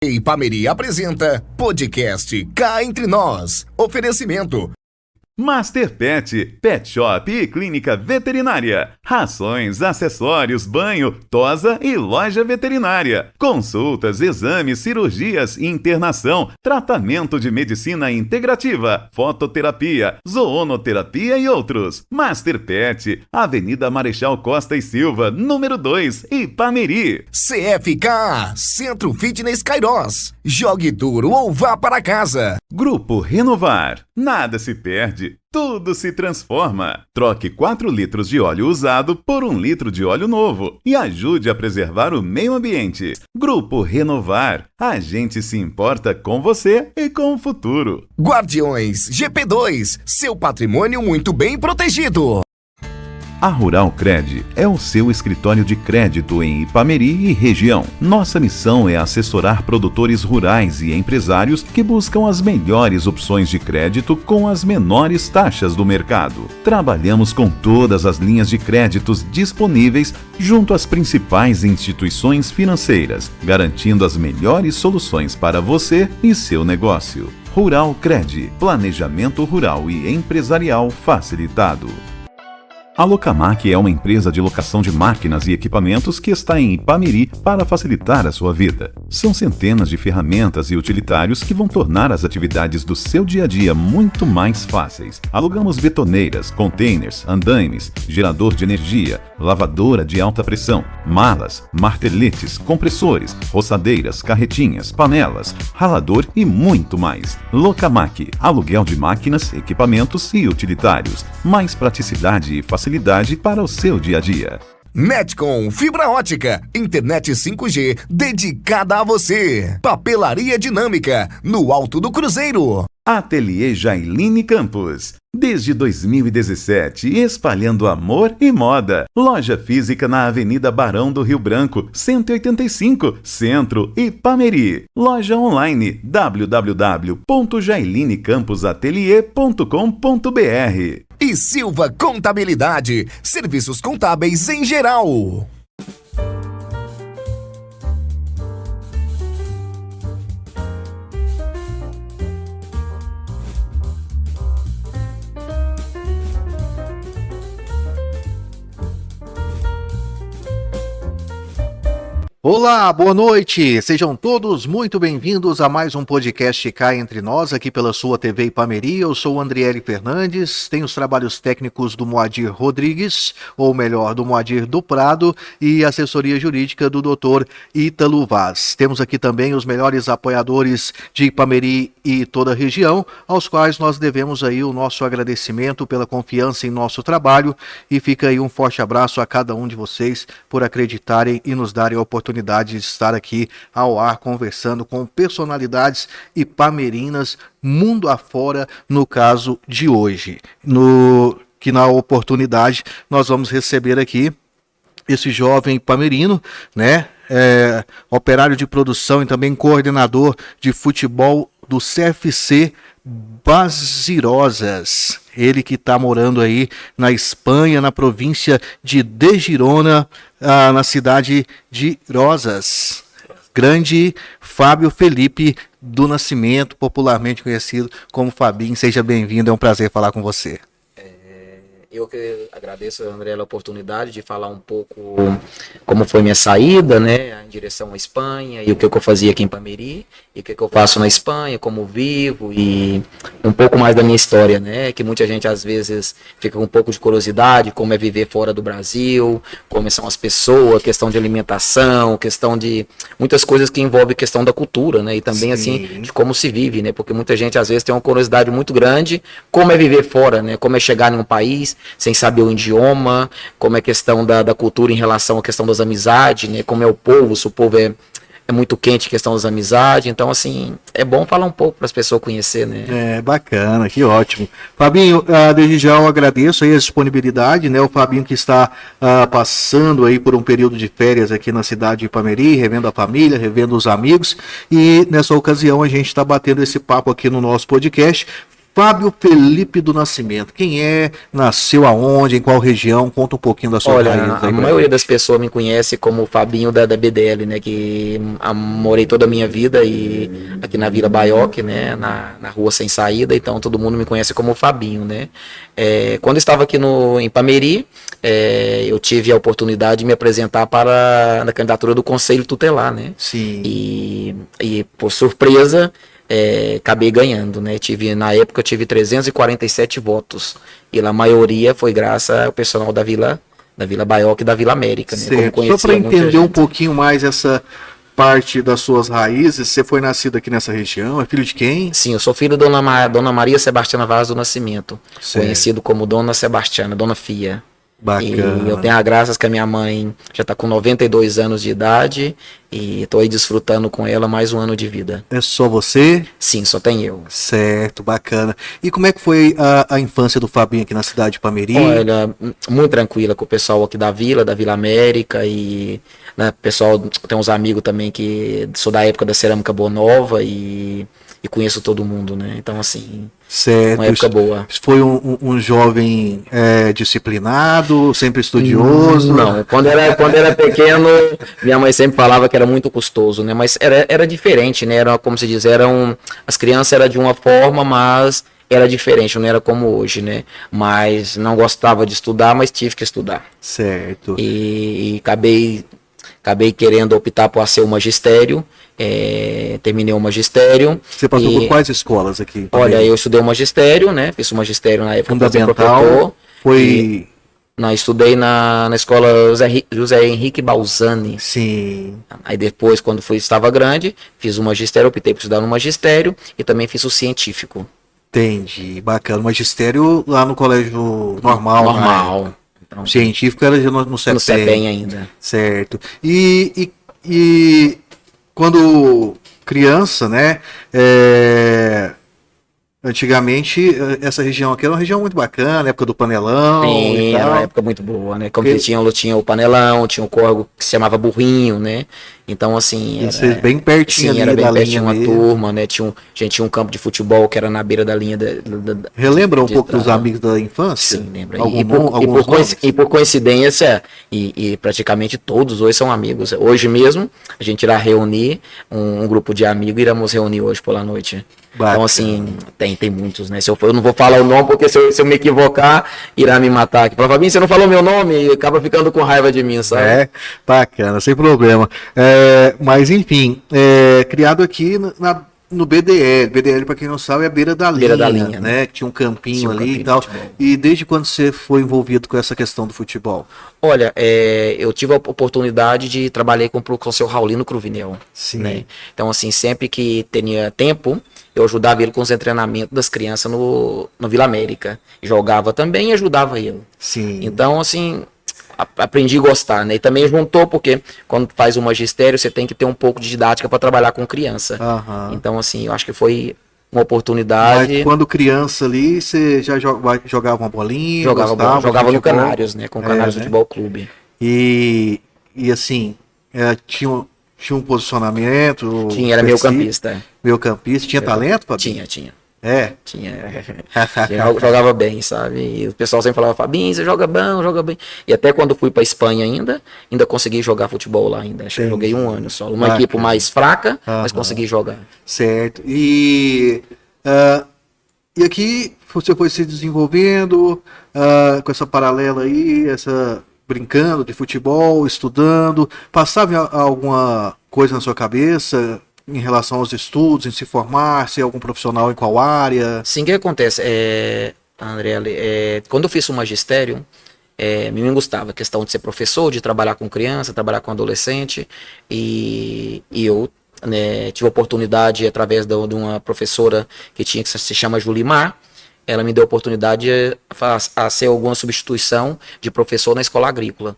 Ipameri apresenta podcast Cá Entre Nós. Oferecimento Master Pet, Pet Shop e Clínica Veterinária. Rações, acessórios, banho, tosa e loja veterinária. Consultas, exames, cirurgias, internação, tratamento de medicina integrativa, fototerapia, zoonoterapia e outros. Master Pet, Avenida Marechal Costa e Silva, número 2, Ipameri. CFK, Centro Fitness Cairós. Jogue duro ou vá para casa. Grupo Renovar. Nada se perde, tudo se transforma. Troque 4 litros de óleo usado por 1 litro de óleo novo e ajude a preservar o meio ambiente. Grupo Renovar. A gente se importa com você e com o futuro. Guardiões GP2, seu patrimônio muito bem protegido. A Rural Cred é o seu escritório de crédito em Ipameri e região. Nossa missão é assessorar produtores rurais e empresários que buscam as melhores opções de crédito com as menores taxas do mercado. Trabalhamos com todas as linhas de créditos disponíveis junto às principais instituições financeiras, garantindo as melhores soluções para você e seu negócio. Rural Cred, planejamento rural e empresarial facilitado. A Locamac é uma empresa de locação de máquinas e equipamentos que está em Ipameri para facilitar a sua vida. São centenas de ferramentas e utilitários que vão tornar as atividades do seu dia a dia muito mais fáceis. Alugamos betoneiras, containers, andaimes, gerador de energia, lavadora de alta pressão, malas, marteletes, compressores, roçadeiras, carretinhas, panelas, ralador e muito mais. Locamac, aluguel de máquinas, equipamentos e utilitários. Mais praticidade e facilidade para o seu dia a dia. Netcom, fibra ótica, internet 5G dedicada a você. Papelaria dinâmica, no Alto do Cruzeiro. Ateliê Jailine Campos. Desde 2017, espalhando amor e moda. Loja física na Avenida Barão do Rio Branco, 185, Centro, Ipameri. Loja online www.jailinecamposatelier.com.br. E Silva Contabilidade, serviços contábeis em geral. Olá, boa noite! Sejam todos muito bem-vindos a mais um podcast Cá Entre Nós, aqui pela sua TV Ipameri. Eu sou o Andriele Fernandes, tenho os trabalhos técnicos do Moadir Rodrigues, ou melhor, do Moadir do Prado, e assessoria jurídica do Dr. Ítalo Vaz. Temos aqui também os melhores apoiadores de Ipameri e toda a região, aos quais nós devemos aí o nosso agradecimento pela confiança em nosso trabalho, e fica aí um forte abraço a cada um de vocês por acreditarem e nos darem a oportunidade de estar aqui ao ar conversando com personalidades ipamerinas mundo afora, no caso de hoje. Que na oportunidade nós vamos receber aqui esse jovem ipamerino, né? Operário de produção e também coordenador de futebol do CFC Basirosas. Ele que está morando aí na Espanha, na província de Girona, na cidade de Rosas. Grande Fábio Felipe do Nascimento, popularmente conhecido como Fabinho. Seja bem-vindo, é um prazer falar com você. Eu que agradeço, André, a oportunidade de falar um pouco como foi minha saída, né, em direção à Espanha, e o que eu fazia aqui em Ipameri, e o que eu faço na Espanha, como vivo, e um pouco mais da minha história, né, que muita gente às vezes fica com um pouco de curiosidade, como é viver fora do Brasil, como são as pessoas, questão de alimentação, questão de muitas coisas que envolvem questão da cultura, né, e também assim, de como se vive, né, porque muita gente às vezes tem uma curiosidade muito grande, como é viver fora, né, como é chegar em um país sem saber o idioma, como é questão da cultura em relação à questão das amizades, né? Como é o povo, se o povo é muito quente a questão das amizades. Então, assim, é bom falar um pouco para as pessoas conhecer, né? Bacana, que ótimo. Fabinho, desde já eu agradeço aí a disponibilidade, né? O Fabinho que está passando aí por um período de férias aqui na cidade de Ipameri, revendo a família, revendo os amigos, e nessa ocasião a gente está batendo esse papo aqui no nosso podcast, Fábio Felipe do Nascimento, quem é? Nasceu aonde? Em qual região? Conta um pouquinho da sua Olha, raiz. a maioria das pessoas me conhece como o Fabinho da BDL, né? Que morei toda a minha vida e aqui na Vila Baioque, né? Na rua Sem Saída, então todo mundo me conhece como o Fabinho, né? Quando eu estava aqui em Ipameri, eu tive a oportunidade de me apresentar para a candidatura do Conselho Tutelar, né? Sim. E por surpresa, acabei ganhando, né? Na época eu tive 347 votos. E a maioria foi graças ao pessoal da Vila Baioque e da Vila América, né? Certo. Só para entender um pouquinho mais essa parte das suas raízes, você foi nascido aqui nessa região, é filho de quem? Sim, eu sou filho da Dona Maria Sebastiana Vaz do Nascimento, certo. Conhecido como Dona Sebastiana, Dona Fia. Bacana. E eu tenho a graça que a minha mãe já está com 92 anos de idade e estou aí desfrutando com ela mais um ano de vida. É só você? Sim, só tem eu. Certo, bacana. E como é que foi a infância do Fabinho aqui na cidade de Ipameri? Olha, muito tranquila com o pessoal aqui da Vila América e, né, pessoal, tem uns amigos também que sou da época da Cerâmica Boa Nova e conheço todo mundo, né? Então, assim, certo. Uma época boa. Foi um jovem disciplinado, sempre estudioso? Não, quando era pequeno, minha mãe sempre falava que era muito custoso, né? Mas era diferente, né? Era, como se diz, as crianças eram de uma forma, mas era diferente, não era como hoje, né? Mas não gostava de estudar, mas tive que estudar. Certo. E acabei querendo optar por ser o magistério. Terminei o magistério. Você passou por quais escolas aqui? Olha, eu estudei o magistério, né? Fiz o magistério na época. Fundamental. Foi. Estudei na escola José Henrique Balzani. Sim. Aí depois, quando estava grande, fiz o magistério, optei por estudar no magistério e também fiz o científico. Entendi, bacana. O magistério lá no colégio normal. Normal. Né? Então, científico era no CEPEM. No CEPEM ainda. Certo. E quando criança, né? Antigamente, essa região aqui era uma região muito bacana, época do panelão. Sim, era uma época muito boa, né? Como tinha o panelão, tinha o córrego que se chamava burrinho, né? Então, assim. Era bem pertinho, sim, era bem pertinho uma turma, né? A gente tinha um campo de futebol que era na beira da linha. Relembra um pouco dos amigos da infância? Sim, lembra. E por coincidência, e praticamente todos hoje são amigos. Hoje mesmo, a gente irá reunir um grupo de amigos e iremos reunir hoje pela noite. Bacana. Então, assim, tem muitos, né? Eu não vou falar o nome, porque se eu me equivocar, irá me matar aqui. Fala, Fabinho, você não falou meu nome e acaba ficando com raiva de mim, sabe? Bacana, sem problema. Mas, enfim, criado aqui no BDL. BDL, para quem não sabe, é a beira da linha, né? Que tinha um campinho ali e tal. E desde quando você foi envolvido com essa questão do futebol? Olha, eu tive a oportunidade de trabalhar com o seu Raulino Cruvinel. Sim. Né? Então, assim, sempre que tinha tempo, eu ajudava ele com os treinamentos das crianças no Vila América. Jogava também e ajudava ele. Sim. Então, assim, aprendi a gostar, né? E também juntou, porque quando faz o magistério, você tem que ter um pouco de didática para trabalhar com criança. Uhum. Então, assim, eu acho que foi uma oportunidade. Mas quando criança ali, você já jogava uma bolinha? Jogava no Canários, né? Com o Canários Futebol Clube. E assim, tinha um posicionamento? Era meio campista. Meio campista. Tinha talento, Fabinho? Tinha. Tinha. Jogava bem, sabe? E o pessoal sempre falava, Fabinho, você joga bem. E até quando fui pra Espanha ainda consegui jogar futebol lá ainda. Acho que joguei um ano só. Uma equipe mais fraca, mas consegui jogar. Certo. E aqui você foi se desenvolvendo com essa paralela aí, brincando de futebol, estudando. Passava alguma coisa na sua cabeça em relação aos estudos, em se formar, ser algum profissional em qual área? Sim, o que acontece? André, quando eu fiz o magistério, me gostava a questão de ser professor, de trabalhar com criança, trabalhar com adolescente, e eu tive a oportunidade, através de uma professora que se chama Julimar, ela me deu a oportunidade a ser alguma substituição de professor na escola agrícola.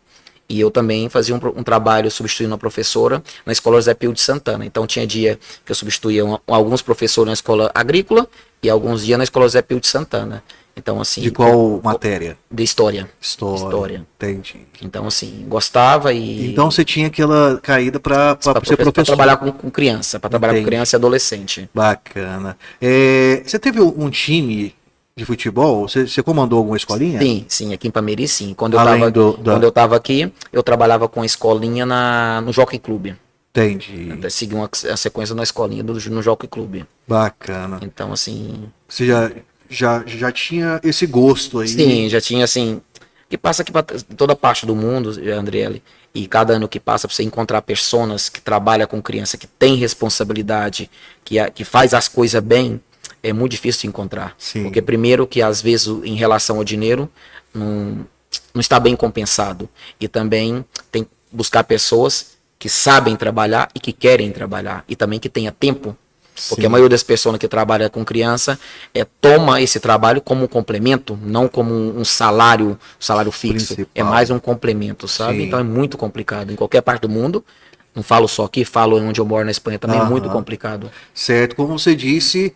E eu também fazia um trabalho substituindo uma professora na escola José Pio de Santana. Então tinha dia que eu substituía alguns professores na escola agrícola e alguns dias na escola José Pio de Santana. Então, assim... De qual matéria? De história. História. Entendi. Então, assim, gostava e... Então você tinha aquela caída para ser professor. Para trabalhar com criança, para trabalhar com criança e adolescente. Bacana. Você teve um time de futebol? Você comandou alguma escolinha? Sim, aqui em Pameri, sim. Quando eu estava aqui, eu trabalhava com a escolinha no Jockey Club. Entendi. Segui a sequência na escolinha no Jockey Club. Bacana. Então, assim... Você já tinha esse gosto aí? Sim, já tinha, assim... Que passa aqui para toda parte do mundo, Andriele, e cada ano que passa, para você encontrar pessoas que trabalham com criança, que tem responsabilidade, que faz as coisas bem, é muito difícil de encontrar. Sim. Porque primeiro que às vezes em relação ao dinheiro não está bem compensado. E também tem que buscar pessoas que sabem trabalhar e que querem trabalhar. E também que tenha tempo. Porque a maioria das pessoas que trabalham com criança toma esse trabalho como um complemento, não como um salário fixo. Principal. É mais um complemento, sabe? Sim. Então é muito complicado. Em qualquer parte do mundo, não falo só aqui, falo onde eu moro na Espanha também, é muito complicado. Certo, como você disse,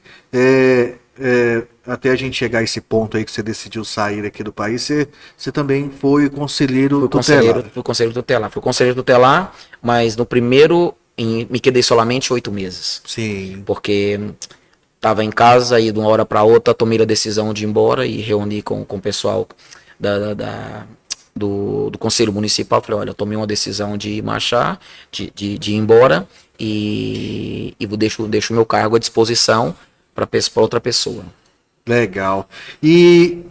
até a gente chegar a esse ponto aí que você decidiu sair aqui do país, você também foi conselheiro tutelar. Fui conselheiro tutelar, mas no primeiro me quedei solamente 8 meses. Sim. Porque estava em casa e de uma hora para outra tomei a decisão de ir embora e reuni com o pessoal do Conselho Municipal. Falei, olha, eu tomei uma decisão de marchar, de ir embora e deixo o meu cargo à disposição para outra pessoa. Legal. E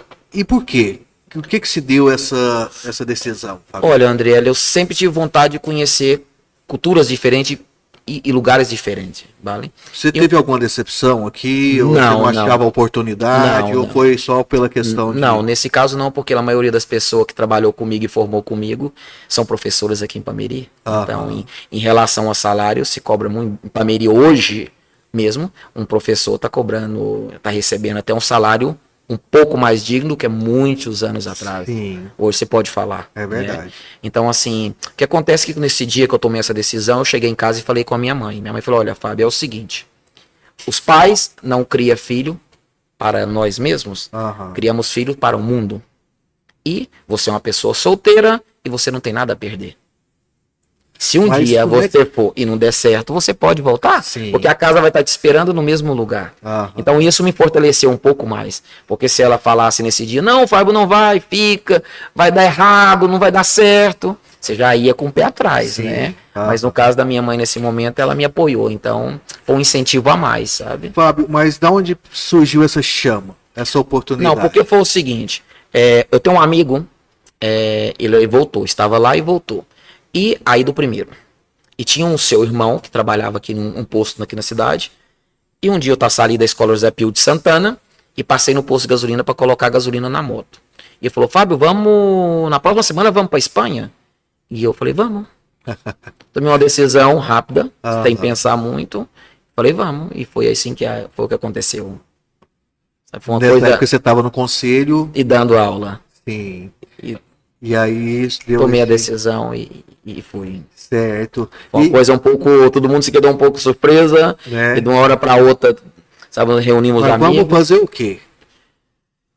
por quê? Por que se deu essa decisão, Fábio? Olha, Andriele, eu sempre tive vontade de conhecer culturas diferentes e lugares diferentes, vale? Você teve alguma decepção aqui? Ou você não achava oportunidade? Ou foi só pela questão de... Não, nesse caso não, porque a maioria das pessoas que trabalhou comigo e formou comigo são professoras aqui em Pameri. Então, em relação ao salário, se cobra muito. Em Pameri hoje mesmo, um professor está recebendo até um salário um pouco mais digno do que muitos anos atrás. Sim. Hoje você pode falar. É verdade. Né? Então, assim, o que acontece é que nesse dia que eu tomei essa decisão, eu cheguei em casa e falei com a minha mãe. Minha mãe falou, olha, Fábio, é o seguinte, os pais não criam filho para nós mesmos, criamos filho para o mundo. E você é uma pessoa solteira e você não tem nada a perder. Se dia você for e não der certo, você pode voltar, porque a casa vai estar te esperando no mesmo lugar. Então isso me fortaleceu um pouco mais, porque se ela falasse nesse dia, não, Fábio, não vai, fica, vai dar errado, não vai dar certo, você já ia com o pé atrás, né? Mas no caso da minha mãe nesse momento, ela me apoiou, então foi um incentivo a mais, sabe? Fábio, mas de onde surgiu essa chama, essa oportunidade? Não, porque foi o seguinte, eu tenho um amigo, ele voltou, estava lá e voltou. E aí do primeiro. E tinha um seu irmão que trabalhava aqui num posto aqui na cidade. E um dia eu saí da escola José Pio de Santana e passei no posto de gasolina para colocar gasolina na moto. E ele falou, Fábio, na próxima semana vamos para Espanha? E eu falei, vamos. Tomei uma decisão rápida, sem pensar muito. Falei, vamos. E foi assim foi o que aconteceu. Foi uma coisa... época que você estava no conselho. E dando aula. Sim. E aí... Tomei a decisão e fui. Certo. Foi uma coisa um pouco... Todo mundo se quedou um pouco surpresa. E de uma hora para outra, sabe, reunimos amigos. Vamos fazer o quê?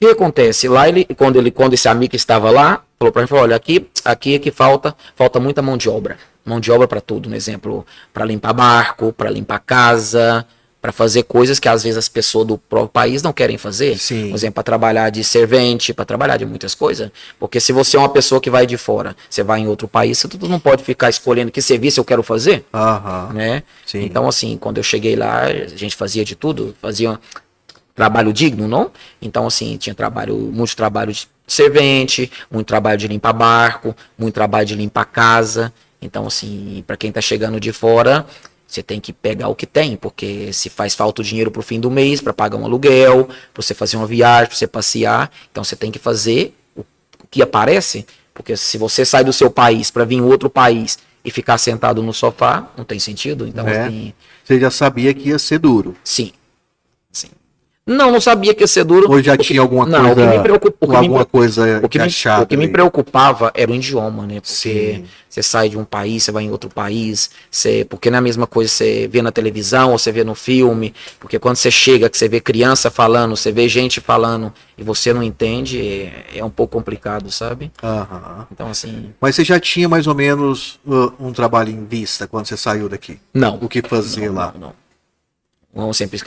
O que acontece? Lá quando esse amigo estava lá, falou para mim, olha, aqui é que falta muita mão de obra. Mão de obra para tudo, um exemplo, para limpar barco, para limpar casa, para fazer coisas que às vezes as pessoas do próprio país não querem fazer. Sim. Por exemplo, para trabalhar de servente, para trabalhar de muitas coisas. Porque se você é uma pessoa que vai de fora, você vai em outro país, você não pode ficar escolhendo que serviço eu quero fazer. Né? Sim. Então, assim, quando eu cheguei lá, a gente fazia de tudo, fazia trabalho digno, não? Então, assim, tinha muito trabalho de servente, muito trabalho de limpar barco, muito trabalho de limpar casa. Então, assim, para quem tá chegando de fora, você tem que pegar o que tem, porque se faz falta o dinheiro pro fim do mês, para pagar um aluguel, para você fazer uma viagem, para você passear, então você tem que fazer o que aparece, porque se você sai do seu país para vir em outro país e ficar sentado no sofá, não tem sentido. Então, assim, você já sabia que ia ser duro. Sim. Não sabia que ia ser duro. Ou já tinha alguma não, coisa, o que me preocupa, alguma coisa o que me preocupava era o idioma, né? Porque Sim. você sai de um país, você vai em outro país, porque não é a mesma coisa você vê na televisão ou você vê no filme, porque quando você chega, que você vê criança falando, você vê gente falando e você não entende, é um pouco complicado, sabe? Aham. Então, assim... Mas você já tinha mais ou menos um trabalho em vista quando você saiu daqui? Não. O que fazer lá? Não. Vamos sempre,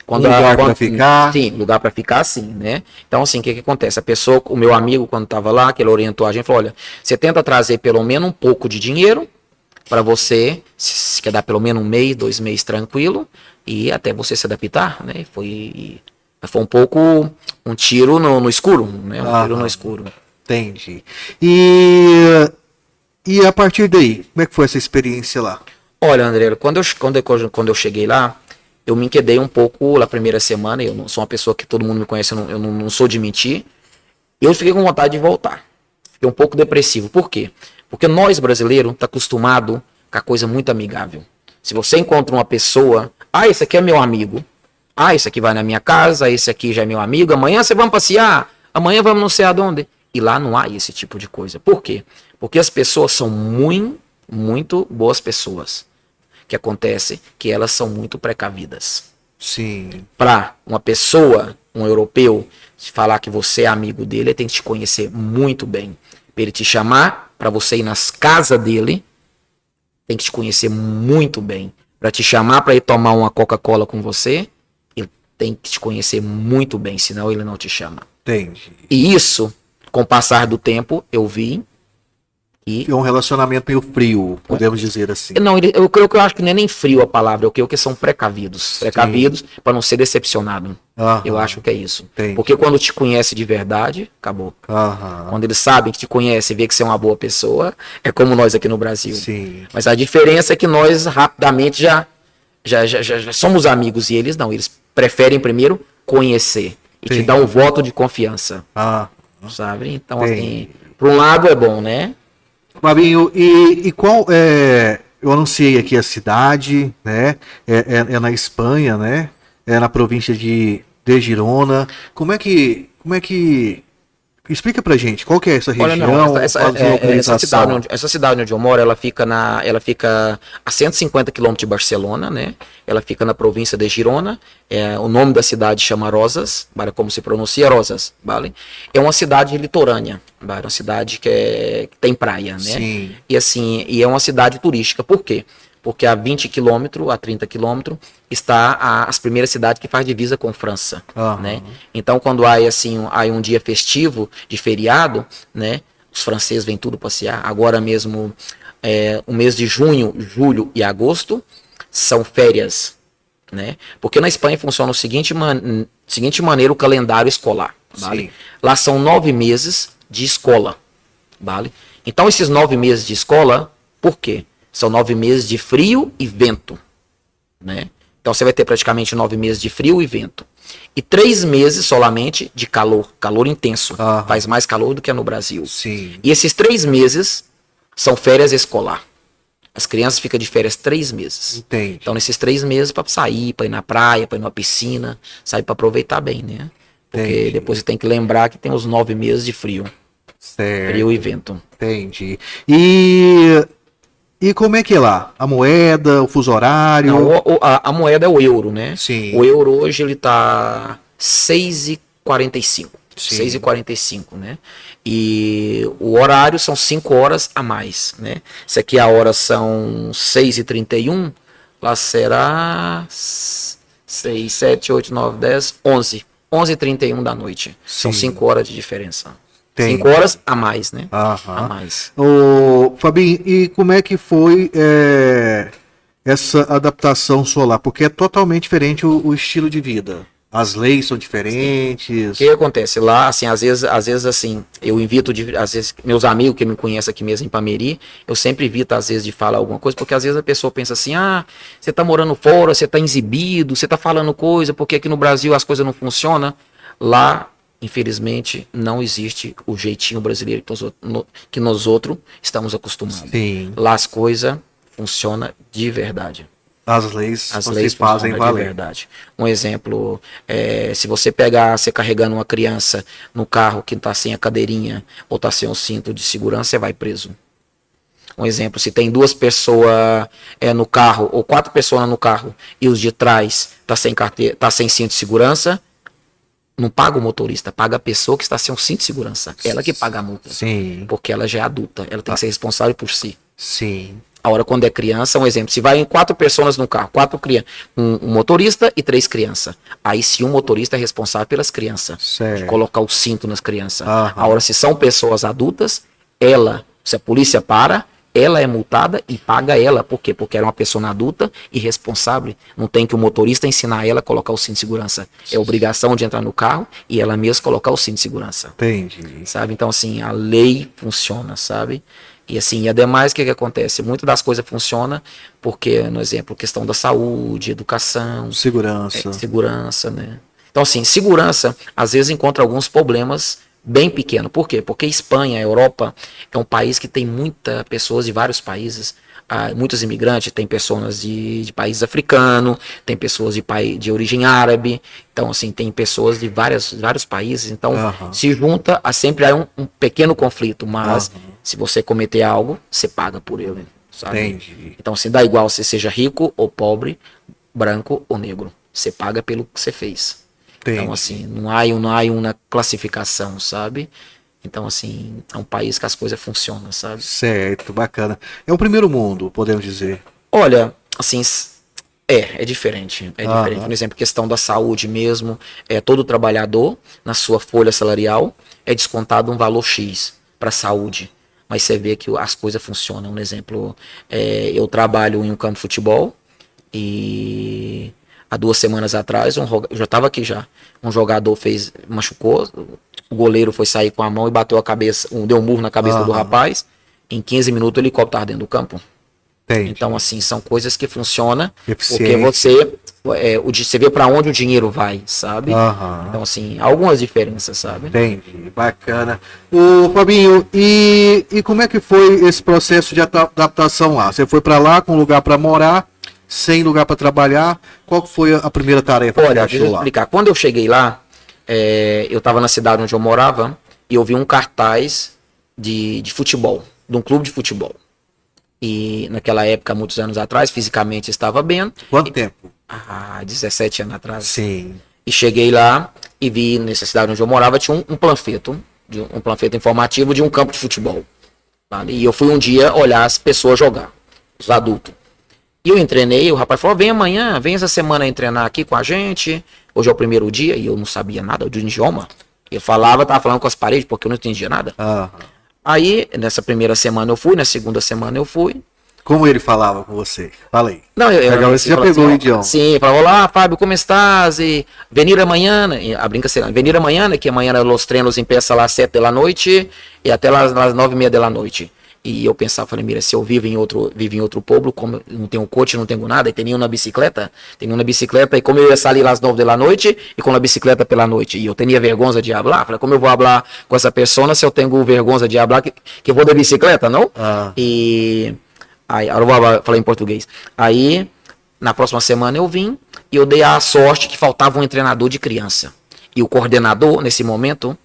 Lugar para ficar? Sim, lugar para ficar, sim, né? Então, assim, o que acontece? A pessoa, o meu amigo, quando estava lá, que ele orientou a gente, falou: olha, você tenta trazer pelo menos um pouco de dinheiro para você, se quer dar pelo menos 1 mês, 2 meses tranquilo, e até você se adaptar, né? Foi um pouco um tiro no escuro, né? Um tiro no escuro. Entendi. E a partir daí, como é que foi essa experiência lá? Olha, André, quando eu cheguei lá, eu me inquietei um pouco na primeira semana. Eu não sou uma pessoa que todo mundo me conhece, eu não sou de mentir. Eu fiquei com vontade de voltar. Fiquei um pouco depressivo. Por quê? Porque nós, brasileiros, tá acostumado com a coisa muito amigável. Se você encontra uma pessoa, esse aqui é meu amigo. Esse aqui vai na minha casa, esse aqui já é meu amigo. Amanhã você vamos passear, amanhã vamos não sei aonde. E lá não há esse tipo de coisa. Por quê? Porque as pessoas são muito boas pessoas. Que acontece que elas são muito precavidas. Sim. Para uma pessoa, um europeu, falar que você é amigo dele, ele tem que te conhecer muito bem. Para ele te chamar, para você ir nas casas dele, tem que te conhecer muito bem. Para te chamar para ir tomar uma Coca-Cola com você, ele tem que te conhecer muito bem, senão ele não te chama. Entendi. E isso, com o passar do tempo, eu vi. E um relacionamento meio frio, podemos dizer assim. Não, eu acho que não é nem frio a palavra, eu creio que são precavidos. Precavidos para não ser decepcionado. Eu acho que é isso. Entendi. Porque quando te conhece de verdade, acabou. Quando eles sabem que te conhece e vê que você é uma boa pessoa, é como nós aqui no Brasil. Sim. Mas a diferença é que nós rapidamente já somos amigos e eles não. Eles preferem primeiro conhecer e te dar um voto de confiança. Sabe? Então, assim, por um lado é bom, né? Fabinho, e qual é... Eu anunciei aqui a cidade, né? É na Espanha, né? É na província de Girona. Como é que... Explica pra gente, qual que é essa região? Essa cidade onde eu moro, ela fica a 150 km de Barcelona, né? Ela fica na província de Girona. O nome da cidade chama Rosas, vale, como se pronuncia Rosas, vale? É uma cidade litorânea, vale? Uma cidade que tem praia, né? Sim. E é uma cidade turística. Por quê? Porque a 20 km, a 30 km, está as primeiras cidades que faz divisa com França, né? Então, quando há um dia festivo, de feriado, né? Os franceses vêm tudo passear. Agora mesmo, o mês de junho, julho e agosto são férias, né? Porque na Espanha funciona seguinte maneira o calendário escolar, vale? Lá são 9 meses de escola, vale? Então, esses 9 meses de escola, por quê? São 9 meses de frio e vento, né? Então você vai ter praticamente 9 meses de frio e vento. E 3 meses solamente de calor intenso. Faz mais calor do que no Brasil. Sim. E esses 3 meses são férias escolar. As crianças ficam de férias 3 meses. Entendi. Então nesses 3 meses para sair, para ir na praia, para ir numa piscina, sair para aproveitar bem, né? Porque depois você tem que lembrar que tem os 9 meses de frio. Certo. Frio e vento. Entendi. E como é que é lá? A moeda, o fuso horário? Não, a moeda é o euro, né? Sim. O euro hoje ele tá 6,45. Sim. 6,45, né? E o horário são 5 horas a mais, né? Se aqui a hora são 6h31, lá será 6, 7, 8, 9, 10, 11. 11h31 da noite. São 5 horas de diferença. 5 horas a mais, né? A mais. Fabinho, e como é que foi essa adaptação solar? Porque é totalmente diferente o estilo de vida. As leis são diferentes. O que acontece? Lá, assim, às vezes assim, eu invito, às vezes, meus amigos que me conhecem aqui mesmo em Ipameri, eu sempre evito, às vezes, de falar alguma coisa, porque às vezes a pessoa pensa assim, você tá morando fora, você tá exibido, você tá falando coisa, porque aqui no Brasil as coisas não funcionam. Lá, infelizmente, não existe o jeitinho brasileiro que nós outros estamos acostumados. Sim. Lá as coisas funcionam de verdade. As leis As vocês leis fazem funcionam de valer. verdade. Um exemplo, se você pegar, você carregando uma criança no carro que está sem a cadeirinha ou está sem o cinto de segurança, você vai preso. Um exemplo, se tem 2 pessoas no carro ou 4 pessoas no carro e os de trás tá sem carteira, tá sem cinto de segurança, não paga o motorista, paga a pessoa que está sem o cinto de segurança. Ela que paga a multa. Sim, Porque ela já é adulta, ela tem que ser responsável por si. sim. A hora quando é criança, um exemplo, se vai em 4 pessoas no carro, 4 crianças, um motorista e 3 crianças. Aí sim o motorista é responsável pelas crianças. Certo. De colocar o cinto nas crianças. Aham. A hora se são pessoas adultas, se a polícia para, ela é multada e paga ela. Por quê? Porque ela é uma pessoa adulta e responsável. Não tem que o motorista ensinar ela a colocar o cinto de segurança. É obrigação de entrar no carro e ela mesma colocar o cinto de segurança. Entendi. Sabe? Então, assim, a lei funciona, sabe? E assim, ademais, o que acontece? Muitas das coisas funcionam porque, no exemplo, questão da saúde, educação, Segurança. segurança, né? Então, assim, segurança, às vezes encontra alguns problemas bem pequenos. Por quê? Porque Espanha, a Europa, é um país que tem muitas pessoas de vários países, muitos imigrantes, tem pessoas de países africanos, tem pessoas de origem árabe, então, assim, tem pessoas de vários países, então, Aham. se junta, sempre há um pequeno conflito, mas se você cometer algo, você paga por ele, sabe? Entendi. Então, assim, dá igual se seja rico ou pobre, branco ou negro, você paga pelo que você fez. Entendi. Então, assim, não há uma classificação, sabe? Então, assim, é um país que as coisas funcionam, sabe? Certo, bacana. É um primeiro mundo, podemos dizer. Olha, assim, é diferente. É diferente. Aham. Por exemplo, questão da saúde mesmo. Todo trabalhador, na sua folha salarial, é descontado um valor X para saúde. Mas você vê que as coisas funcionam. Um exemplo, eu trabalho em um campo de futebol e há 2 semanas atrás, eu já estava aqui já, um jogador machucou, o goleiro foi sair com a mão e bateu a cabeça, deu um murro na cabeça do rapaz, em 15 minutos o helicóptero estava dentro do campo. Entendi. Então, assim, são coisas que funcionam, porque Eficiente. você vê para onde o dinheiro vai, sabe? Aham. Então, assim, há algumas diferenças, sabe? Entendi, bacana. Ô, Fabinho, e como é que foi esse processo de adaptação lá? Você foi para lá com lugar para morar, sem lugar para trabalhar? Qual foi a primeira tarefa que você Olha, deixa eu achou lá? explicar. Quando eu cheguei lá, eu estava na cidade onde eu morava e eu vi um cartaz de futebol, de um clube de futebol. E naquela época, muitos anos atrás, fisicamente estava bem. Quanto tempo? 17 anos atrás. Sim. E cheguei lá e vi, nessa cidade onde eu morava, tinha um panfleto, um panfleto informativo de um campo de futebol. Vale? E eu fui um dia olhar as pessoas jogar, os adultos. E eu treinei, o rapaz falou, vem amanhã, vem essa semana treinar aqui com a gente. Hoje é o primeiro dia e eu não sabia nada do idioma. Eu tava falando com as paredes porque eu não entendia nada. Aham. Aí, nessa primeira semana eu fui, na segunda semana eu fui. Como ele falava com você? Falei. Não, Agora você já falava pegou assim, o idioma. Sim, falava, olá, Fábio, como estás? E venir amanhã, a brinca será, venir amanhã, que amanhã os treinos empiezam lá às 7 da noite e até lá às 9:30 da noite. E eu pensava, falei, mira, se eu vivo em outro povo, como eu não tenho coach, não tenho nada, e tenho uma bicicleta, e como eu ia sair lá às 9 da noite, e com a bicicleta pela noite, e eu tinha vergonha de falar, falei, como eu vou falar com essa pessoa se eu tenho vergonha de falar que eu vou da bicicleta, não? E aí, agora eu vou falar em português. Aí, na próxima semana eu vim, e eu dei a sorte que faltava um treinador de criança. E o coordenador, nesse momento,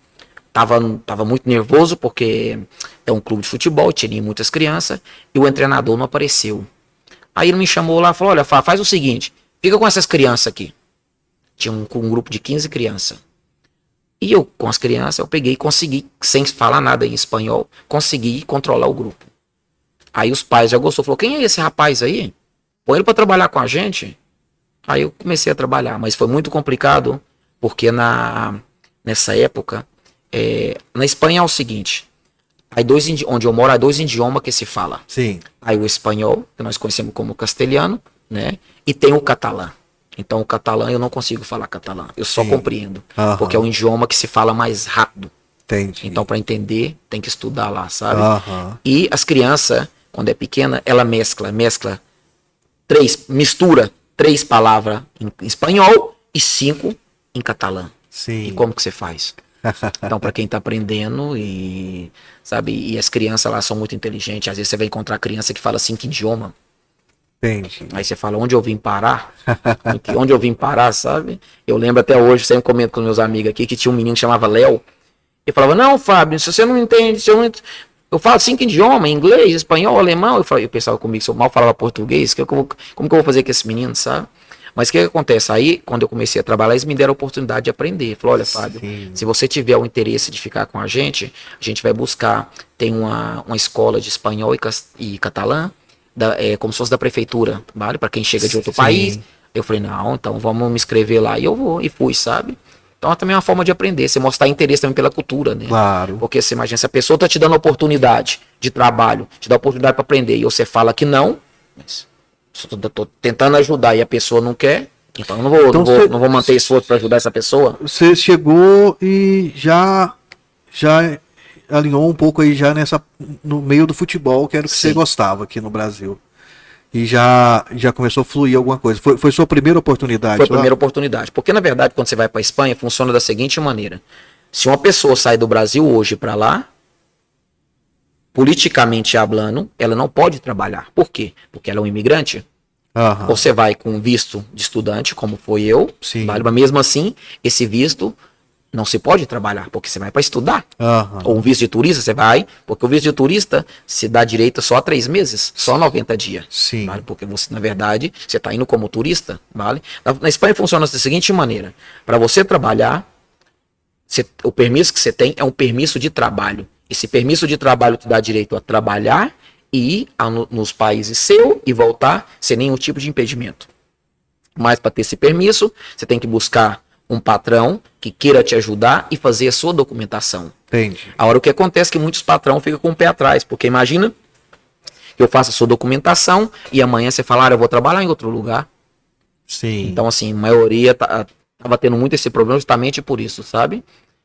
tava muito nervoso, porque é um clube de futebol, tinha muitas crianças, e o treinador não apareceu. Aí ele me chamou lá e falou, olha, faz o seguinte, fica com essas crianças aqui. Tinha um grupo de 15 crianças. E eu, com as crianças, eu peguei e consegui, sem falar nada em espanhol, consegui controlar o grupo. Aí os pais já gostou, falou, quem é esse rapaz aí? Põe ele para trabalhar com a gente. Aí eu comecei a trabalhar, mas foi muito complicado, porque nessa época, na Espanha é o seguinte, onde eu moro, há 2 idiomas que se fala. Sim. Aí o espanhol, que nós conhecemos como castelhano, né? E tem o catalã. Então o catalã eu não consigo falar catalã, eu só compreendo, porque é um idioma que se fala mais rápido. Entendi. Então para entender tem que estudar lá, sabe? E as crianças, quando é pequena, ela mistura 3 palavras em espanhol e 5 em catalã. Sim. E como que você faz? Então, para quem tá aprendendo e, sabe, e as crianças lá são muito inteligentes, às vezes você vai encontrar criança que fala 5 idiomas. Entendi. Aí você fala, onde eu vim parar? Onde eu vim parar, sabe? Eu lembro até hoje, sempre comento com meus amigos aqui, que tinha um menino que chamava Léo. E falava, não, Fábio, se você não entende, se eu não... Eu falo 5 idiomas, inglês, espanhol, alemão. Eu pensava comigo, se eu mal falava português, como que eu vou fazer com esse menino, sabe? Mas o que acontece? Aí, quando eu comecei a trabalhar, eles me deram a oportunidade de aprender. Falou, olha, Fábio, se você tiver o interesse de ficar com a gente vai buscar, tem uma escola de espanhol e catalã, como se fosse da prefeitura, vale? Para quem chega de outro país. Eu falei, não, então vamos me inscrever lá. E eu vou, e fui, sabe? Então também é uma forma de aprender, você mostrar interesse também pela cultura, né? Claro. Porque você imagina, se a pessoa tá te dando oportunidade de trabalho, te dá oportunidade para aprender, e você fala que não, mas eu tô tentando ajudar e a pessoa não quer, então eu não vou manter esforço para ajudar essa pessoa. Você chegou e já alinhou um pouco aí já no meio do futebol, que era o que você gostava aqui no Brasil. E já começou a fluir alguma coisa. Foi sua primeira oportunidade? Foi a primeira oportunidade. Porque, na verdade, quando você vai para a Espanha, funciona da seguinte maneira. Se uma pessoa sai do Brasil hoje para lá, politicamente hablando, ela não pode trabalhar. Por quê? Porque ela é um imigrante. Uhum. Você vai com visto de estudante, como foi eu. Vale, mas mesmo assim, esse visto não se pode trabalhar, porque você vai para estudar. Uhum. Ou um visto de turista, você vai, porque o visto de turista se dá direito só a 3 meses, só 90 dias. Sim. Vale? Porque você, na verdade, você está indo como turista, vale? Na Espanha funciona da seguinte maneira: para você trabalhar, o permisso que você tem é um permisso de trabalho. Esse permisso de trabalho te dá direito a trabalhar e ir nos países seu e voltar sem nenhum tipo de impedimento. Mas para ter esse permisso, você tem que buscar um patrão que queira te ajudar e fazer a sua documentação. Entendi. Agora, o que acontece é que muitos patrões ficam com o pé atrás, porque imagina que eu faço a sua documentação e amanhã você falar, eu vou trabalhar em outro lugar. Sim. Então, assim, a maioria tava tendo muito esse problema justamente por isso, sabe?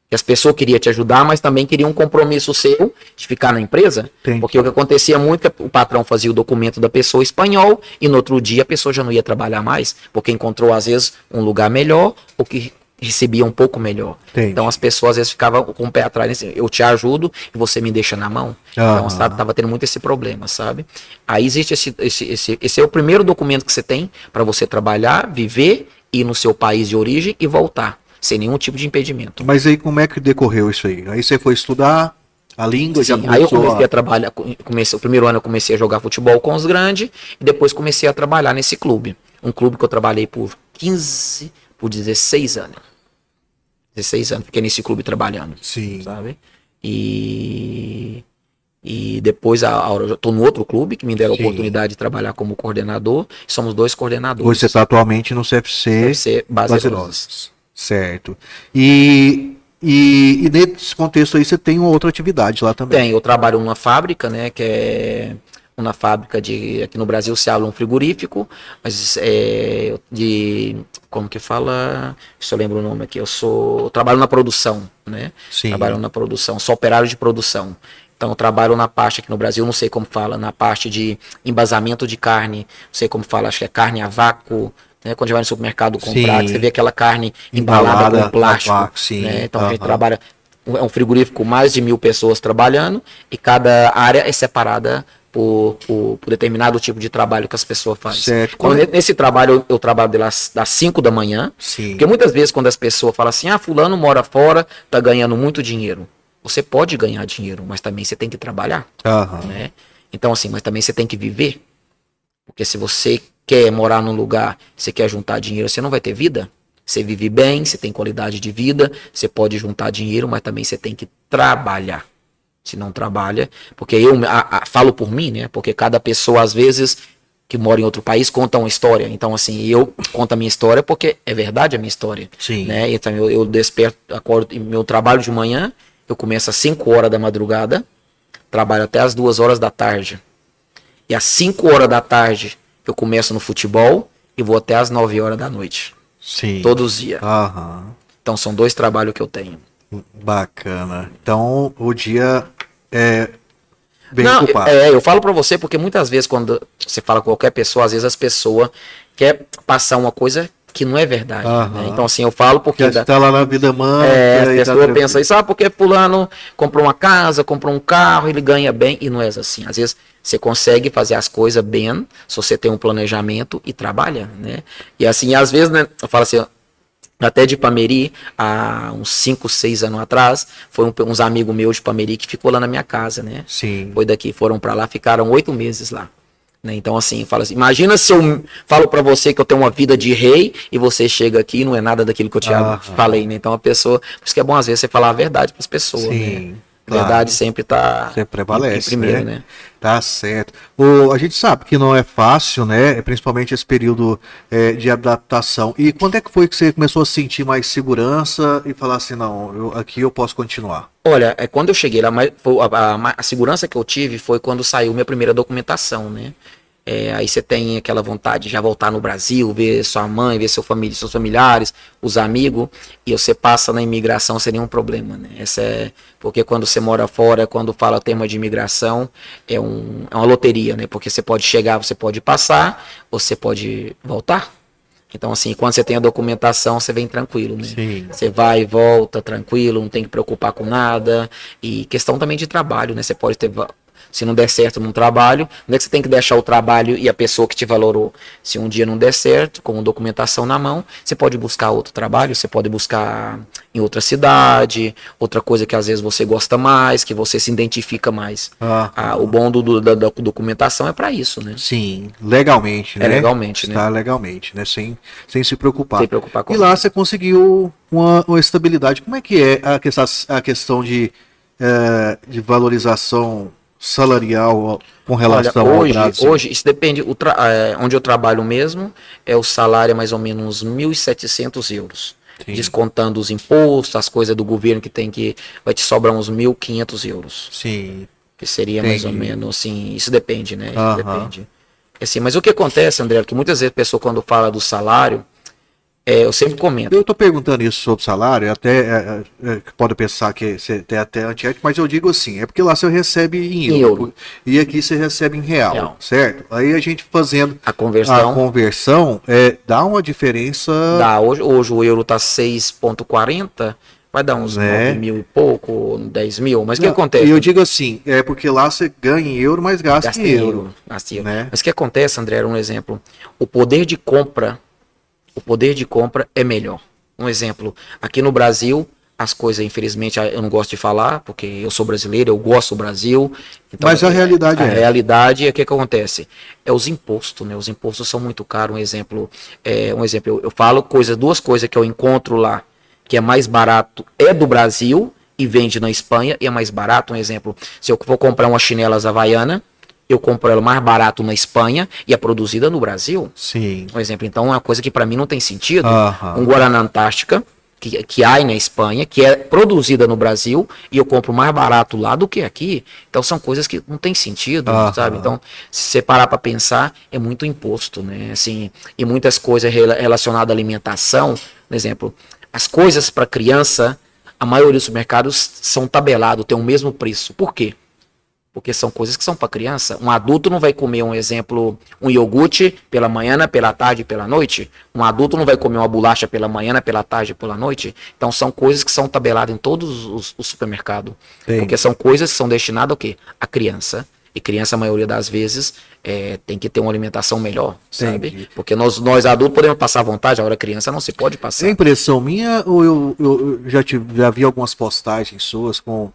Que as pessoas queriam te ajudar, mas também queriam um compromisso seu de ficar na empresa. Entendi. Porque o que acontecia muito é que o patrão fazia o documento da pessoa espanhol e no outro dia a pessoa já não ia trabalhar mais, porque encontrou, às vezes, um lugar melhor ou que recebia um pouco melhor. Entendi. Então as pessoas às vezes ficavam com o pé atrás, eu te ajudo e você me deixa na mão. Então tava tendo muito esse problema, sabe? Aí existe esse é o primeiro documento que você tem para você trabalhar, viver, ir no seu país de origem e voltar, sem nenhum tipo de impedimento. Mas aí como é que decorreu isso aí? Aí você foi estudar a língua? Sim, aí eu comecei a trabalhar, o primeiro ano eu comecei a jogar futebol com os grandes e depois comecei a trabalhar nesse clube. Um clube que eu trabalhei por 16 anos. 16 anos, fiquei nesse clube trabalhando. Sim. Sabe? E depois eu tô no outro clube que me deram a oportunidade de trabalhar como coordenador. Somos 2 coordenadores. Hoje você está atualmente no CFC Base Rosas. Certo. E nesse contexto aí você tem uma outra atividade lá também? Tem, eu trabalho numa fábrica, né, que é uma fábrica aqui no Brasil se habla um frigorífico, mas como que fala, se eu lembro o nome aqui, eu trabalho na produção, né? Sim. Trabalho na produção, sou operário de produção. Então eu trabalho na parte aqui no Brasil, não sei como fala, na parte de embasamento de carne, não sei como fala, acho que é carne a vácuo, né? Quando você vai no supermercado comprar, você vê aquela carne embalada com plástico. Vácuo, sim. Né? Então a gente trabalha, é um frigorífico com mais de 1.000 pessoas trabalhando e cada área é separada por determinado tipo de trabalho que as pessoas fazem. Certo. Então, nesse trabalho, eu trabalho das 5 da manhã, Sim. Porque muitas vezes quando as pessoas falam assim, fulano mora fora, tá ganhando muito dinheiro. Você pode ganhar dinheiro, mas também você tem que trabalhar. Né? Então assim, mas também você tem que viver. Porque se você quer morar num lugar, você quer juntar dinheiro, você não vai ter vida. Você vive bem, você tem qualidade de vida, você pode juntar dinheiro, mas também você tem que trabalhar. Se não trabalha, porque eu falo por mim, né? Porque cada pessoa, às vezes, que mora em outro país, conta uma história. Então, assim, eu conto a minha história porque é verdade a minha história. Sim. Né? Então, eu desperto, acordo, meu trabalho de manhã, eu começo às 5 horas da madrugada, trabalho até às 2 horas da tarde. E às 5 horas da tarde, eu começo no futebol e vou até às 9 horas da noite. Sim. Todos os dias. Então, são 2 trabalhos que eu tenho. Bacana. Então, o dia é bem ocupado. Eu falo pra você porque muitas vezes quando você fala com qualquer pessoa, às vezes as pessoas querem passar uma coisa que não é verdade. Né? Então assim, eu falo porque... Você tá lá na vida mãe. As pessoas pensam isso, porque fulano comprou uma casa, comprou um carro, ele ganha bem, e não é assim. Às vezes Você consegue fazer as coisas bem se você tem um planejamento e trabalha, né? E assim, às vezes, né, eu falo assim, até de Ipameri, há uns 5, 6 anos atrás, foi uns amigos meus de Ipameri que ficou lá na minha casa, né? Sim. Foi daqui, foram pra lá, ficaram 8 meses lá. Né? Então, assim, fala assim, imagina se eu falo pra você que eu tenho uma vida de rei e você chega aqui e não é nada daquilo que eu te falei, né? Então, a pessoa, por isso que é bom às vezes você falar a verdade pras pessoas, Sim. né? A Claro. verdade sempre tá Sempre prevalece, em primeiro, né? Tá certo. A gente sabe que não é fácil, né? Principalmente esse período de adaptação. E quando é que foi que você começou a sentir mais segurança e falar assim, não, aqui eu posso continuar? Olha, quando eu cheguei lá, a segurança que eu tive foi quando saiu minha primeira documentação, né? Aí você tem aquela vontade de já voltar no Brasil, ver sua mãe, ver seus familiares, os amigos, e você passa na imigração sem nenhum problema, né? Porque quando você mora fora, quando fala o tema de imigração, é uma loteria, né? Porque você pode chegar, você pode passar, ou você pode voltar. Então, assim, quando você tem a documentação, você vem tranquilo, né? Sim. Você vai e volta tranquilo, não tem que preocupar com nada. E questão também de trabalho, né? Você pode ter... Se não der certo num trabalho, não é que você tem que deixar o trabalho e a pessoa que te valorou. Se um dia não der certo, com documentação na mão, você pode buscar outro trabalho, você pode buscar em outra cidade, outra coisa que às vezes você gosta mais, que você se identifica mais. O bom da documentação é para isso, né? Sim, legalmente, né? Legalmente, né? Está legalmente, né? Sem se preocupar. Sem preocupar com E lá você conseguiu uma estabilidade. Como é que é a questão de valorização salarial com relação ao Brasil? Hoje, isso depende, onde eu trabalho mesmo, o salário é mais ou menos 1.700 euros. Sim. Descontando os impostos, as coisas do governo vai te sobrar uns 1.500 euros. Sim. Que seria mais ou menos, assim, isso depende, né? Isso depende. Assim, mas o que acontece, André, que muitas vezes a pessoa quando fala do salário, eu sempre comento. Eu estou perguntando isso sobre salário, até pode pensar que você tem até antiético, mas eu digo assim, é porque lá você recebe em euro, e aqui você recebe em real, certo? Aí a gente fazendo a conversão dá uma diferença... Hoje o euro está 6,40, vai dar uns 9 mil e pouco, 10 mil, mas o que acontece? E eu digo assim, porque lá você ganha em euro, mas gasta em euro. Né? Mas o que acontece, André, era um exemplo, o poder de compra é melhor. Um exemplo, aqui no Brasil, as coisas, infelizmente, eu não gosto de falar, porque eu sou brasileiro, eu gosto do Brasil. Então, mas a realidade a realidade é o que acontece? É os impostos, né? Os impostos são muito caros. Um exemplo, eu falo duas coisas que eu encontro lá, que é mais barato, é do Brasil e vende na Espanha, e é mais barato. Um exemplo, se eu for comprar uma chinelas havaiana, eu compro ela mais barato na Espanha e é produzida no Brasil. Sim. Por exemplo, então é uma coisa que para mim não tem sentido. Um Guaraná Antártica, que há na Espanha, que é produzida no Brasil, e eu compro mais barato lá do que aqui. Então são coisas que não tem sentido, sabe? Então, se você parar para pensar, é muito imposto, né? Assim, e muitas coisas relacionadas à alimentação, por exemplo, as coisas para criança, a maioria dos supermercados são tabelados, tem o mesmo preço. Por quê? Porque são coisas que são para criança. Um adulto não vai comer, um exemplo, um iogurte pela manhã, pela tarde e pela noite. Um adulto não vai comer uma bolacha pela manhã, pela tarde e pela noite. Então são coisas que são tabeladas em todos os supermercados. Porque são coisas que são destinadas ao quê? A criança. E criança, a maioria das vezes, tem que ter uma alimentação melhor, sabe? Entendi. Porque nós adultos podemos passar vontade, agora criança não se pode passar. É impressão minha ou eu já vi algumas postagens suas com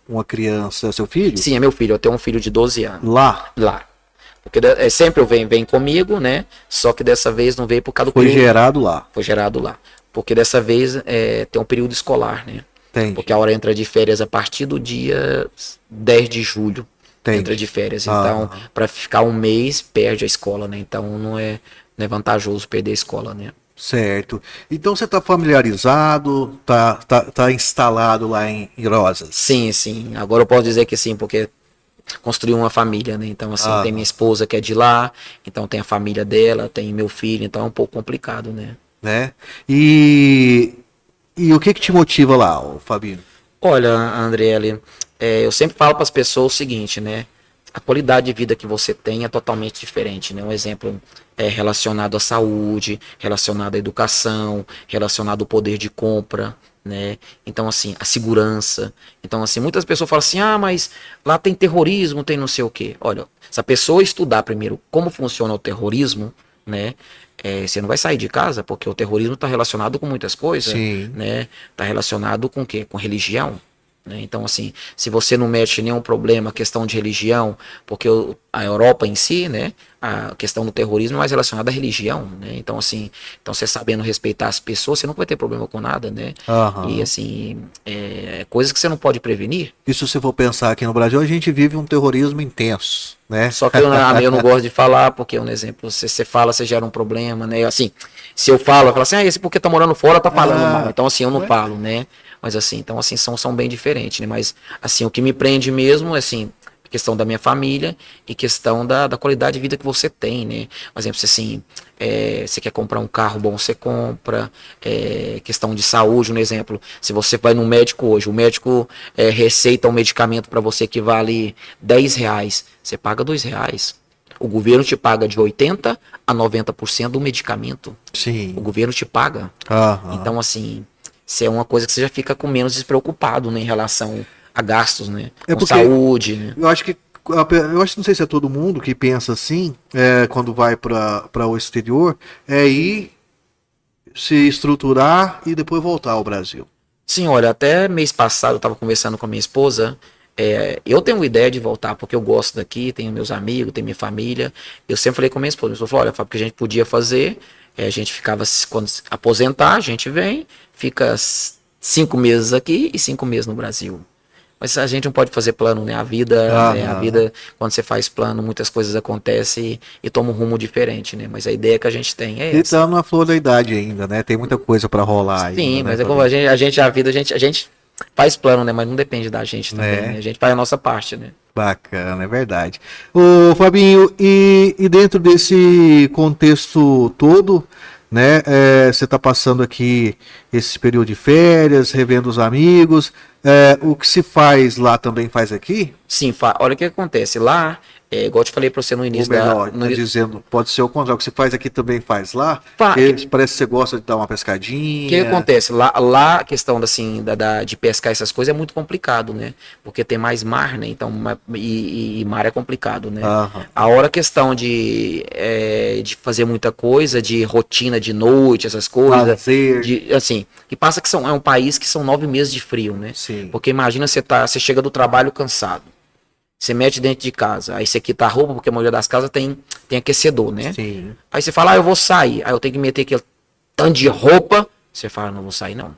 uma criança, seu filho? Sim, é meu filho. Eu tenho um filho de 12 anos. Lá? Porque sempre vem comigo, né? Só que dessa vez não veio por causa do Foi gerado lá. Foi gerado lá. Porque dessa vez tem um período escolar, né? Entendi. Porque a hora entra de férias a partir do dia 10 de julho. Entendi. Entra de férias. Então, para ficar um mês, perde a escola, né? Então não é vantajoso perder a escola, né? Certo. Então você está familiarizado, tá instalado lá em Rosas? Sim. Agora eu posso dizer que sim, porque construí uma família, né? Então, assim, tem minha esposa que é de lá, então tem a família dela, tem meu filho, então é um pouco complicado, né? E o que te motiva lá, Fabinho? Olha, Andriele, eu sempre falo para as pessoas o seguinte, né? A qualidade de vida que você tem é totalmente diferente, né? Um exemplo relacionado à saúde, relacionado à educação, relacionado ao poder de compra, né? Então, assim, a segurança. Então, assim, muitas pessoas falam assim, mas lá tem terrorismo, tem não sei o quê. Olha, se a pessoa estudar primeiro como funciona o terrorismo, né? Você não vai sair de casa, porque o terrorismo está relacionado com muitas coisas, Sim. né? Está relacionado com o quê? Com religião. Né? Então, assim, se você não mete nenhum problema, questão de religião, porque a Europa em si, né, a questão do terrorismo é mais relacionada à religião, né? Então, assim, então você sabendo respeitar as pessoas, você não vai ter problema com nada, né? Aham. E, assim, coisas que você não pode prevenir. Isso, se for pensar aqui no Brasil, a gente vive um terrorismo intenso, né? Só que eu não gosto de falar, porque, um exemplo, se você fala, você gera um problema, né? Assim, se eu falo assim, esse porque tá morando fora, tá falando mal. Então, assim, eu não falo, né? Mas, assim, então, assim, são bem diferentes, né? Mas, assim, o que me prende mesmo é, assim, questão da minha família e questão da qualidade de vida que você tem, né? Por exemplo, se, assim, você quer comprar um carro bom, você compra. Questão de saúde, um exemplo. Se você vai no médico hoje, o médico receita um medicamento para você que vale R$10, você paga R$2. O governo te paga de 80% a 90% do medicamento. Sim. O governo te paga. Então, assim, se é uma coisa que você já fica com menos despreocupado, né, em relação a gastos, né? Com saúde, né? Eu acho que, não sei se é todo mundo que pensa assim, quando vai para o exterior, ir se estruturar e depois voltar ao Brasil. Sim, olha, até mês passado eu estava conversando com a minha esposa. Eu tenho uma ideia de voltar, porque eu gosto daqui, tenho meus amigos, tenho minha família. Eu sempre falei com a minha esposa, olha, Fábio, o que a gente podia fazer, a gente ficava, quando aposentar, a gente vem, fica 5 meses aqui e 5 meses no Brasil. Mas a gente não pode fazer plano, né? A vida, quando você faz plano, muitas coisas acontecem e toma um rumo diferente, né? Mas a ideia que a gente tem é essa. E tá na flor da idade ainda, né? Tem muita coisa para rolar. Sim, ainda, mas né, como a gente faz plano, né? Mas não depende da gente também, né? A gente faz a nossa parte, né? Bacana, é verdade. Ô, Fabinho, e dentro desse contexto todo, né? Você está passando aqui esse período de férias, revendo os amigos. O que se faz lá também faz aqui? Sim, olha o que acontece. Lá, igual eu te falei para você no início dizendo, pode ser o contrário, o que se faz aqui também faz lá? Parece que você gosta de dar uma pescadinha. O que acontece? Lá a questão de pescar essas coisas é muito complicado, né? Porque tem mais mar, né? Então, e mar é complicado, né? A questão de fazer muita coisa, de rotina de noite, essas coisas. Assim, que passa que é um país que são 9 meses de frio, né? Sim. Porque imagina você chega do trabalho cansado. Você mete dentro de casa, aí você quita a roupa, porque a maioria das casas tem aquecedor, né? Sim. Aí você fala, eu vou sair, aí eu tenho que meter aquele tanto de roupa, você fala, não vou sair não.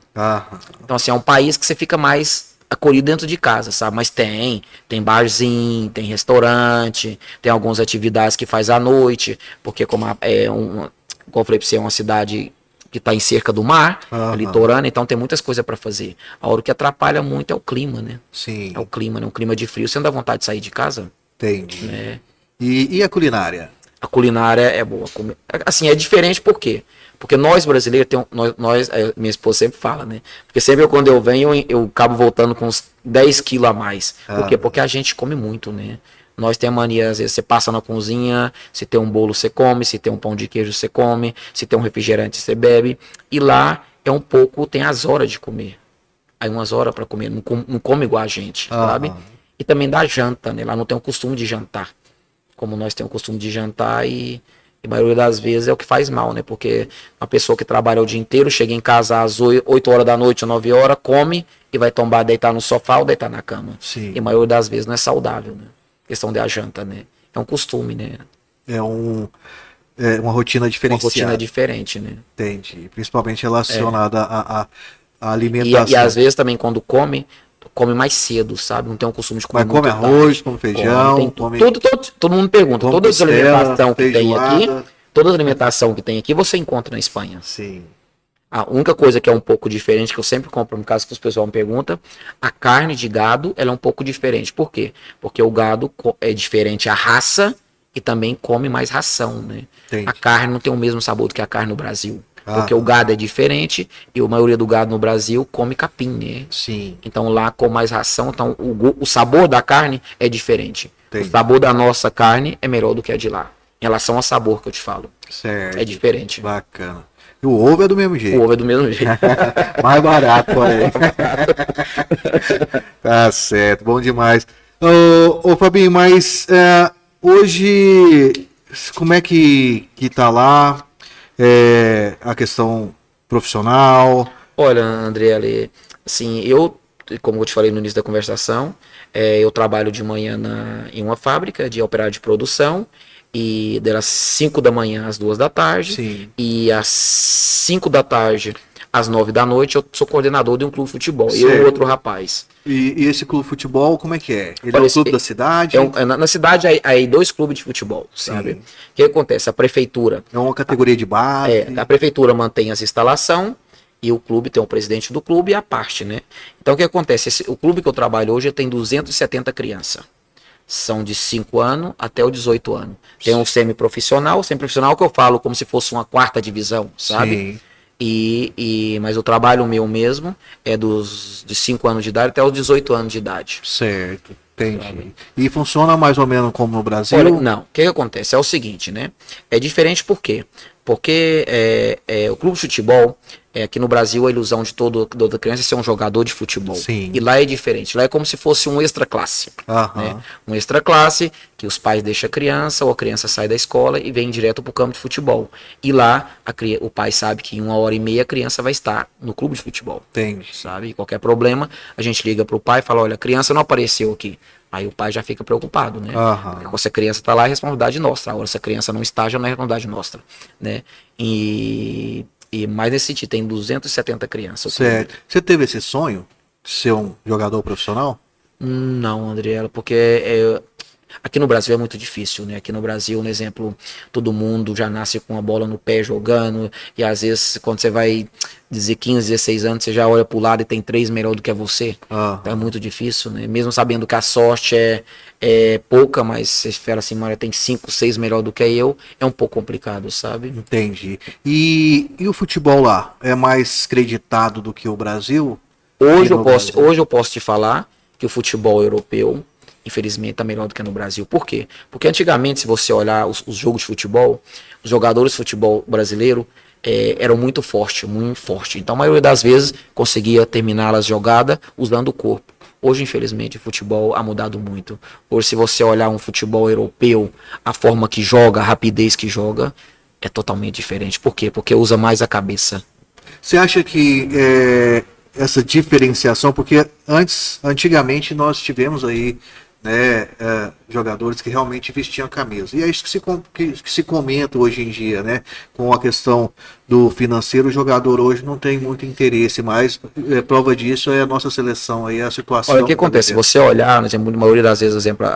Então, assim, é um país que você fica mais acolhido dentro de casa, sabe? Mas tem barzinho, tem restaurante, tem algumas atividades que faz à noite, porque como como eu falei pra você, é uma cidade que está em cerca do mar, litorânea, então tem muitas coisas para fazer. A hora que atrapalha muito é o clima, né? Sim. É o clima, né? Um clima de frio. Você não dá vontade de sair de casa? Entendi. Né? E a culinária? A culinária é boa. Assim, é diferente por quê? Porque nós brasileiros, minha esposa sempre fala, né? Porque sempre quando eu venho, eu acabo voltando com uns 10 quilos a mais. Por quê? Porque a gente come muito, né? Nós temos a mania, às vezes você passa na cozinha, se tem um bolo você come, se tem um pão de queijo você come, se tem um refrigerante você bebe. E lá tem as horas de comer. Aí umas horas para comer, não come igual a gente, sabe? E também dá janta, né? Lá não tem o costume de jantar. Como nós temos o costume de jantar e a maioria das vezes é o que faz mal, né? Porque uma pessoa que trabalha o dia inteiro, chega em casa às 8 horas da noite ou 9 horas, come e vai tombar, deitar no sofá ou deitar na cama. Sim. E a maioria das vezes não é saudável, né? Questão da janta, né? É um costume, né? É uma rotina diferenciada. Uma rotina diferente, né? Entendi. Principalmente relacionada à alimentação. E às vezes também quando come mais cedo, sabe? Não tem um costume de comer muito tarde. Mas come arroz, come feijão, todo mundo pergunta. Toda a alimentação que tem aqui, toda a alimentação que tem aqui, você encontra na Espanha. Sim. A única coisa que é um pouco diferente, que eu sempre compro, no caso que os pessoal me perguntam, a carne de gado, ela é um pouco diferente. Por quê? Porque o gado é diferente a raça e também come mais ração, né? Entendi. A carne não tem o mesmo sabor do que a carne no Brasil. Porque o gado é diferente e a maioria do gado no Brasil come capim, né? Sim. Então lá com mais ração, então o sabor da carne é diferente. Entendi. O sabor da nossa carne é melhor do que a de lá. Em relação ao sabor que eu te falo. Certo. É diferente. Bacana. E o ovo é do mesmo jeito. O ovo é do mesmo jeito. Mais barato, porém. Tá certo, bom demais. Ô Fabinho, mas hoje, como é que tá lá a questão profissional? Olha, Andriele, assim, como eu te falei no início da conversação, eu trabalho de manhã em uma fábrica de operário de produção, e das 5 da manhã às 2 da tarde, Sim. e às 5 da tarde às 9 da noite eu sou coordenador de um clube de futebol, Certo. eu e outro rapaz. E esse clube de futebol, como é que é? Ele Olha, é o clube da cidade? Na cidade há 2 clubes de futebol, sabe? Sim. O que acontece? A prefeitura... É uma categoria de base? A prefeitura mantém as instalações e o clube tem o presidente do clube e a parte, né? Então o que acontece? O clube que eu trabalho hoje tem 270 crianças. São de 5 anos até os 18 anos. Tem um semiprofissional que eu falo como se fosse uma 4ª divisão, sabe? Sim. Mas o trabalho meu mesmo é de 5 anos de idade até os 18 anos de idade. Certo, entendi. E funciona mais ou menos como no Brasil? Olha, não, o que acontece? É o seguinte, né? É diferente por quê? Porque o clube de futebol, aqui no Brasil, a ilusão de toda criança é ser um jogador de futebol. Sim. E lá é diferente. Lá é como se fosse um extra classe. Né? Um extra classe que os pais deixam a criança, ou a criança sai da escola e vem direto para o campo de futebol. E lá o pai sabe que em 1h30 a criança vai estar no clube de futebol. Entendi. Sabe? E qualquer problema, a gente liga para o pai e fala, olha, a criança não apareceu aqui. Aí o pai já fica preocupado, né? Porque se a criança está lá, é responsabilidade nossa. Agora, se a criança não está, já não é responsabilidade nossa, né? E mais nesse sentido, tem 270 crianças. Certo. Você teve esse sonho de ser um jogador profissional? Não, Andriela, porque aqui no Brasil é muito difícil, né? Aqui no Brasil, no exemplo, todo mundo já nasce com a bola no pé jogando, e às vezes quando você vai dizer 15, 16 anos, você já olha pro lado e tem 3 melhor do que você. Então é muito difícil, né? Mesmo sabendo que a sorte é pouca, mas você fala assim, olha, tem 5, 6 melhor do que eu, é um pouco complicado, sabe? Entendi. E o futebol lá é mais creditado do que o Brasil? Hoje eu posso te falar que o futebol europeu, infelizmente, está melhor do que no Brasil. Por quê? Porque antigamente, se você olhar os jogos de futebol, os jogadores de futebol brasileiro eram muito fortes, muito fortes. Então, a maioria das vezes, conseguia terminar as jogadas usando o corpo. Hoje, infelizmente, o futebol ha mudado muito. Hoje, se você olhar um futebol europeu, a forma que joga, a rapidez que joga, é totalmente diferente. Por quê? Porque usa mais a cabeça. Você acha que essa diferenciação, porque antigamente nós tivemos aí, né, jogadores que realmente vestiam a camisa. E é isso que se comenta hoje em dia, né? Com a questão do financeiro, o jogador hoje não tem muito interesse, mas prova disso é a nossa seleção aí, a situação. Olha, o que acontece? Se você olhar, na maioria das vezes, por exemplo,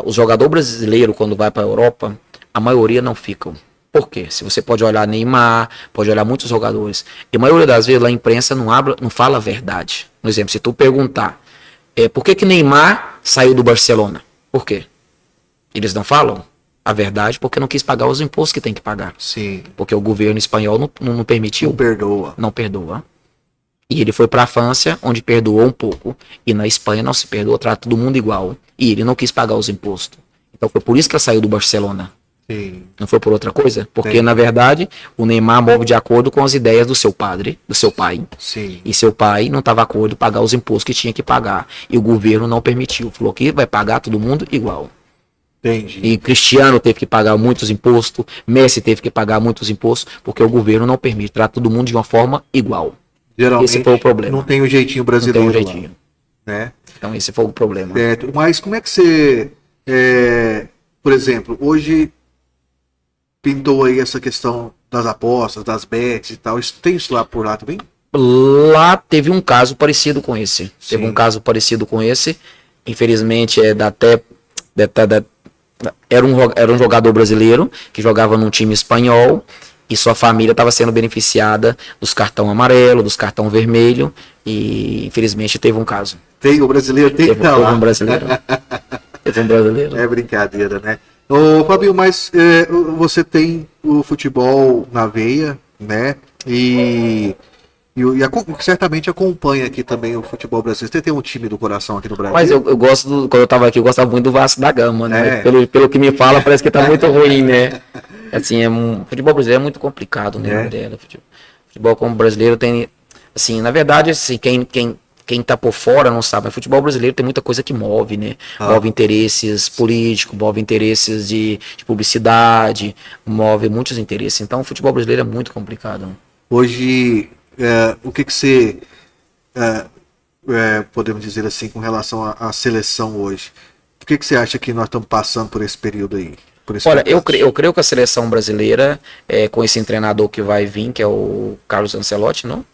o jogador brasileiro, quando vai para a Europa, a maioria não ficam. Por quê? Se você pode olhar Neymar, pode olhar muitos jogadores, e a maioria das vezes a imprensa não fala a verdade. Por exemplo, se tu perguntar, por que Neymar saiu do Barcelona? Por quê? Eles não falam a verdade porque não quis pagar os impostos que tem que pagar. Sim. Porque o governo espanhol não permitiu. Não perdoa. Não perdoa. E ele foi para a França, onde perdoou um pouco. E na Espanha não se perdoa, trata todo mundo igual. E ele não quis pagar os impostos. Então foi por isso que ele saiu do Barcelona. Sim. Não foi por outra coisa? Porque, na verdade, o Neymar move de acordo com as ideias do seu pai. Sim. E seu pai não estava de acordo em pagar os impostos que tinha que pagar. E o governo não permitiu. Falou que vai pagar todo mundo igual. Entendi. E Cristiano teve que pagar muitos impostos, Messi teve que pagar muitos impostos, porque o governo não permite. Trata todo mundo de uma forma igual. Geralmente, esse foi o problema. não tem o jeitinho brasileiro. Não tem um jeitinho. Lá, né? Então esse foi o problema. Certo. Mas como é que você, por exemplo, hoje pintou aí essa questão das apostas, das bets e tal. Tem isso lá por lá também? Lá teve um caso parecido com esse. Sim. Teve um caso parecido com esse. Infelizmente, era um jogador brasileiro que jogava num time espanhol e sua família estava sendo beneficiada dos cartão amarelo, dos cartão vermelho, e infelizmente teve um caso. Tem o brasileiro, tem que estar lá. Teve um brasileiro. Teve um brasileiro. É brincadeira, né? Ô, Fabinho, mas você tem o futebol na veia, né? E certamente acompanha aqui também o futebol brasileiro. Você tem um time do coração aqui no Brasil? Mas eu gosto, quando eu tava aqui, eu gostava muito do Vasco da Gama, né? Pelo que me fala, parece que tá muito ruim, né? Assim, futebol brasileiro é muito complicado, né? Futebol como brasileiro tem, assim, na verdade, assim, quem tá por fora não sabe, mas futebol brasileiro tem muita coisa que move, né? Move interesses políticos, move interesses de publicidade, move muitos interesses. Então, o futebol brasileiro é muito complicado. Hoje, o que você, podemos dizer assim, com relação à seleção hoje? Por que você acha que nós estamos passando por esse período aí? Olha, eu creio que a seleção brasileira, com esse treinador que vai vir, que é o Carlos Ancelotti, não?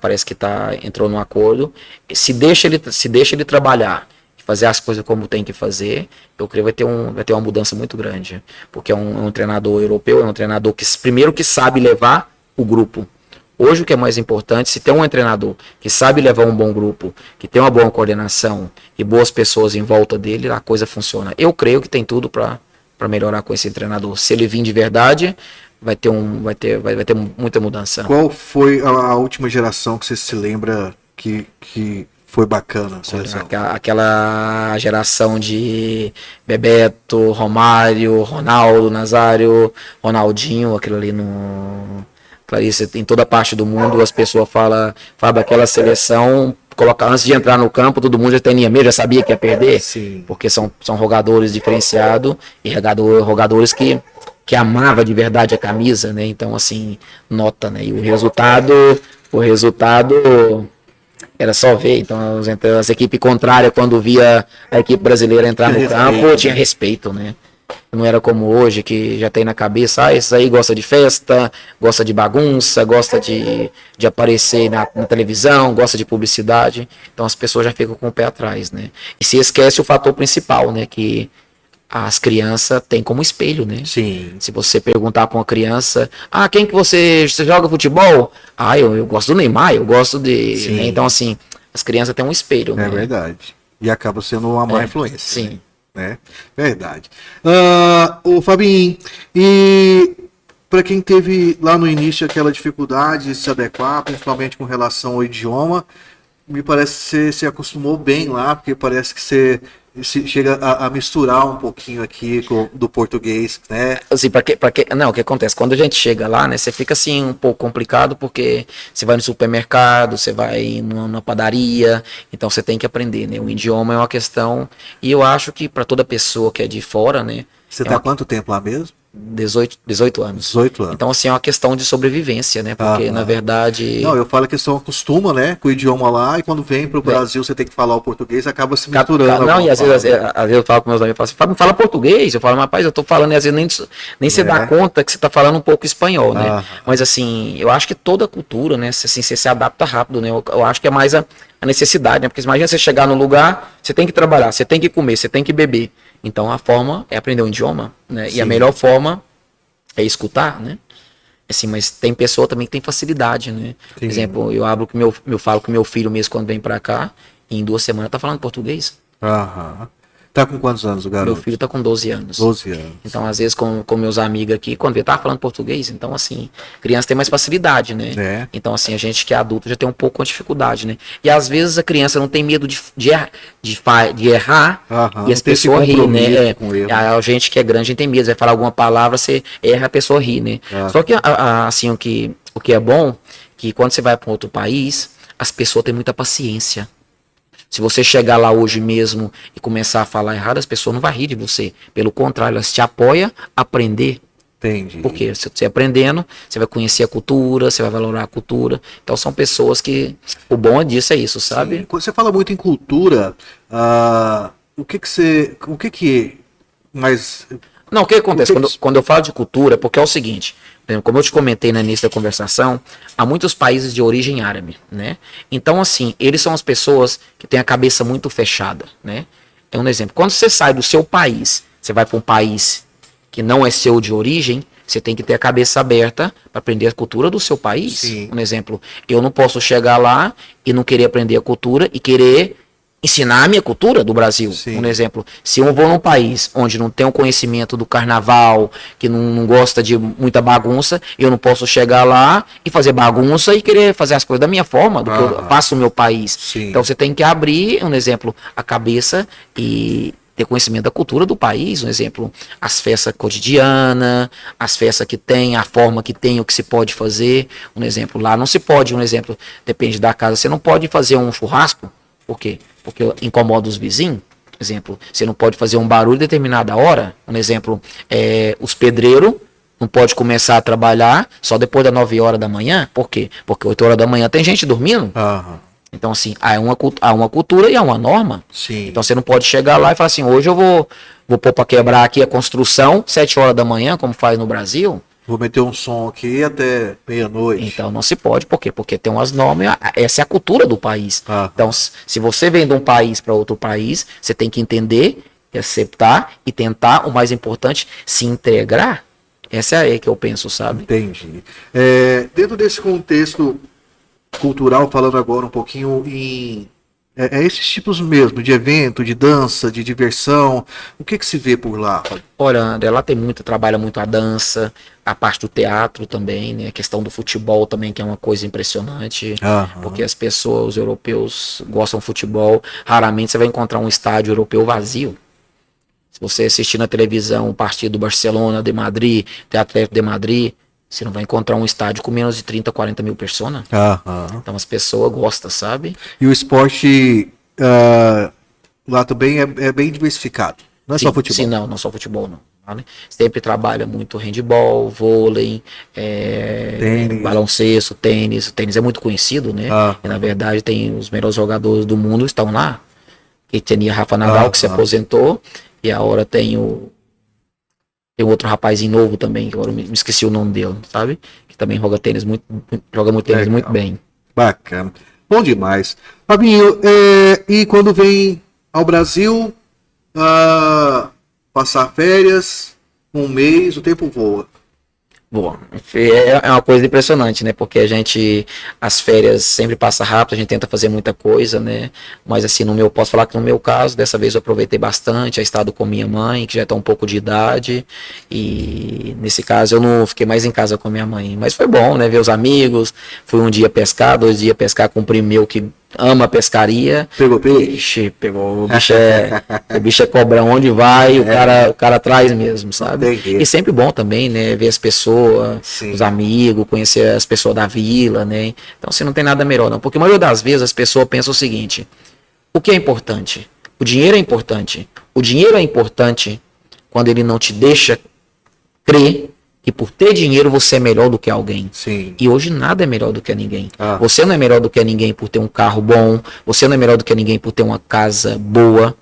Parece que entrou num acordo, se deixa ele trabalhar, fazer as coisas como tem que fazer, eu creio que vai ter uma mudança muito grande, porque é um treinador europeu, é um treinador que primeiro que sabe levar o grupo. Hoje o que é mais importante, se tem um treinador que sabe levar um bom grupo, que tem uma boa coordenação e boas pessoas em volta dele, a coisa funciona. Eu creio que tem tudo para melhorar com esse treinador. Se ele vir de verdade, vai ter muita mudança. Qual foi a última geração que você se lembra que foi bacana? Aquela geração de Bebeto, Romário, Ronaldo, Nazário, Ronaldinho, aquilo ali no... Clarice, em toda parte do mundo as pessoas falam daquela seleção, colocar antes de entrar no campo, todo mundo já tinha medo, já sabia que ia perder. Sim. Porque são jogadores diferenciados e jogadores que amava de verdade a camisa, né? Então, assim, nota, né? E o resultado era só ver. Então, as equipes contrárias, quando via a equipe brasileira entrar no campo, tinha respeito, né? Não era como hoje, que já tem na cabeça, esses aí gosta de festa, gosta de bagunça, gosta de aparecer na televisão, gosta de publicidade. Então as pessoas já ficam com o pé atrás, né? E se esquece o fator principal, né? Que as crianças têm como espelho, né? Sim. Se você perguntar para uma criança, quem que você joga futebol? Eu gosto do Neymar, eu gosto de... Né? Então, assim, as crianças têm um espelho, né? É verdade. E acaba sendo uma má influência. Sim. Né? Verdade. O Fabinho, e para quem teve lá no início aquela dificuldade de se adequar, principalmente com relação ao idioma, me parece que você se acostumou bem lá, porque parece que você chega a misturar um pouquinho aqui do português, né? Assim, não, o que acontece? Quando a gente chega lá, né, você fica assim um pouco complicado, porque você vai no supermercado, você vai numa padaria, então você tem que aprender, né? O idioma é uma questão, e eu acho que para toda pessoa que é de fora, né? Você tá há quanto tempo lá mesmo? 18 anos. 18 anos. Então, assim, é uma questão de sobrevivência, né? Porque, na verdade... Não, eu falo que você acostuma, né, com o idioma lá, e quando vem pro Brasil você tem que falar o português, acaba se misturando. Não, e às vezes eu falo com meus amigos, eu falo, fala português. Eu falo, rapaz, eu tô falando, e às vezes nem você dá conta que você tá falando um pouco espanhol, né? Mas, assim, eu acho que toda cultura, né, assim, você se adapta rápido, né? Eu acho que é mais a necessidade, né? Porque imagina você chegar no lugar, você tem que trabalhar, você tem que comer, você tem que beber. Então, a forma é aprender um idioma, né? Sim. E a melhor forma é escutar, né? Assim, mas tem pessoa também que tem facilidade, né? Sim. Por exemplo, eu falo com meu filho mesmo quando vem pra cá, e em 2 semanas tá falando português. Tá com quantos anos o garoto? Meu filho tá com 12 anos. 12 anos. Então, às vezes, com meus amigos aqui, quando vê, tá falando português. Então, assim, criança tem mais facilidade, né? Então, assim, a gente que é adulto já tem um pouco de dificuldade, né? E às vezes a criança não tem medo de errar e as pessoas riem, né? A gente que é grande, a gente tem medo. Vai falar alguma palavra, você erra, a pessoa ri, né? Só que, assim, o que é bom, que quando você vai para outro país, as pessoas têm muita paciência. Se você chegar lá hoje mesmo e começar a falar errado, as pessoas não vão rir de você. Pelo contrário, elas te apoiam a aprender. Entendi. Porque se você aprendendo, você vai conhecer a cultura, você vai valorar a cultura. Então são pessoas que... O bom disso é isso, sabe? Sim. Quando você fala muito em cultura, o que mais... Não, o que acontece? Quando eu falo de cultura, porque é o seguinte... Como eu te comentei no início da conversação, há muitos países de origem árabe, né? Então, assim, eles são as pessoas que têm a cabeça muito fechada, né? É um exemplo. Quando você sai do seu país, você vai para um país que não é seu de origem, você tem que ter a cabeça aberta para aprender a cultura do seu país. Sim. Um exemplo, eu não posso chegar lá e não querer aprender a cultura e querer ensinar a minha cultura do Brasil. Sim. Um exemplo, se eu vou num país onde não tem o conhecimento do carnaval, que não gosta de muita bagunça, eu não posso chegar lá e fazer bagunça e querer fazer as coisas da minha forma, do que eu faço no meu país. Sim. Então você tem que abrir, um exemplo, a cabeça e ter conhecimento da cultura do país, um exemplo, as festas cotidianas, as festas que tem, a forma que tem, o que se pode fazer, um exemplo, lá não se pode, um exemplo, depende da casa, você não pode fazer um churrasco, por quê? Porque incomoda os vizinhos, exemplo, você não pode fazer um barulho em determinada hora, um exemplo, os pedreiros não pode começar a trabalhar só depois das 9 horas da manhã, por quê? Porque 8 horas da manhã tem gente dormindo. Então, assim, há uma cultura e há uma norma. Sim. Então, você não pode chegar lá e falar assim, hoje eu vou pôr para quebrar aqui a construção, 7 horas da manhã, como faz no Brasil. Vou meter um som aqui até meia-noite. Então, não se pode. Por quê? Porque tem umas normas, essa é a cultura do país. Então, se você vem de um país para outro país, você tem que entender, aceitar e tentar, o mais importante, se integrar. Essa é aí que eu penso, sabe? Entendi. Dentro desse contexto cultural, falando agora um pouquinho em esses tipos mesmo, de evento, de dança, de diversão, o que se vê por lá? Olha, André, lá trabalha muito a dança, a parte do teatro também, né? A questão do futebol também, que é uma coisa impressionante, porque as pessoas, os europeus, gostam de futebol, raramente você vai encontrar um estádio europeu vazio. Se você assistir na televisão o partido do Barcelona, de Madrid, do Atlético de Madrid, você não vai encontrar um estádio com menos de 30, 40 mil pessoas. Então as pessoas gostam, sabe? E o esporte lá também é bem diversificado. Não é só futebol. Sim, não só futebol, não. Vale? Sempre trabalha muito handebol, vôlei, tênis. baloncesto, tênis. O tênis é muito conhecido, né? E, na verdade, tem os melhores jogadores do mundo estão lá. E tinha Rafa Nadal, que se aposentou, e agora tem outro rapazinho novo também, que agora me esqueci o nome dele, sabe? Que também joga muito tênis muito bem. Bacana. Bom demais. Fabinho, e quando vem ao Brasil, passar férias, um mês, o tempo voa. Bom, é uma coisa impressionante, né? Porque as férias sempre passam rápido, a gente tenta fazer muita coisa, né? Mas assim, posso falar que no meu caso, dessa vez eu aproveitei bastante, a estado com minha mãe, que já está um pouco de idade, e nesse caso eu não fiquei mais em casa com minha mãe. Mas foi bom, né? Ver os amigos, fui um dia pescar, 2 dias pescar com um primo meu que ama pescaria. Pegou peixe? Pegou. O bicho é cobrão, onde vai, o cara traz mesmo, sabe? E sempre bom também, né? Ver as pessoas, os amigos, conhecer as pessoas da vila, né? Então, assim, não tem nada melhor, não. Porque a maioria das vezes as pessoas pensam o seguinte: o que é importante? O dinheiro é importante. O dinheiro é importante quando ele não te deixa crer que por ter dinheiro você é melhor do que alguém. Sim. E hoje nada é melhor do que ninguém. Você não é melhor do que ninguém por ter um carro bom, você não é melhor do que ninguém por ter uma casa boa.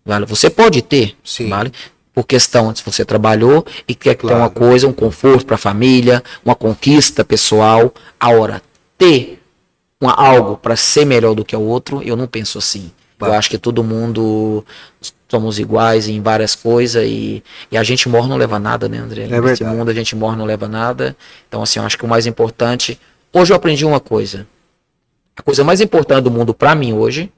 Vale? Você pode ter, vale? Por questão de você trabalhou e quer ter uma coisa, um conforto para a família, uma conquista pessoal. Agora, ter algo para ser melhor do que o outro, eu não penso assim. Eu acho que todo mundo somos iguais em várias coisas e a gente morre não leva nada, né, André? Nesse mundo a gente morre não leva nada. Então, assim, eu acho que o mais importante... Hoje eu aprendi uma coisa. A coisa mais importante do mundo para mim hoje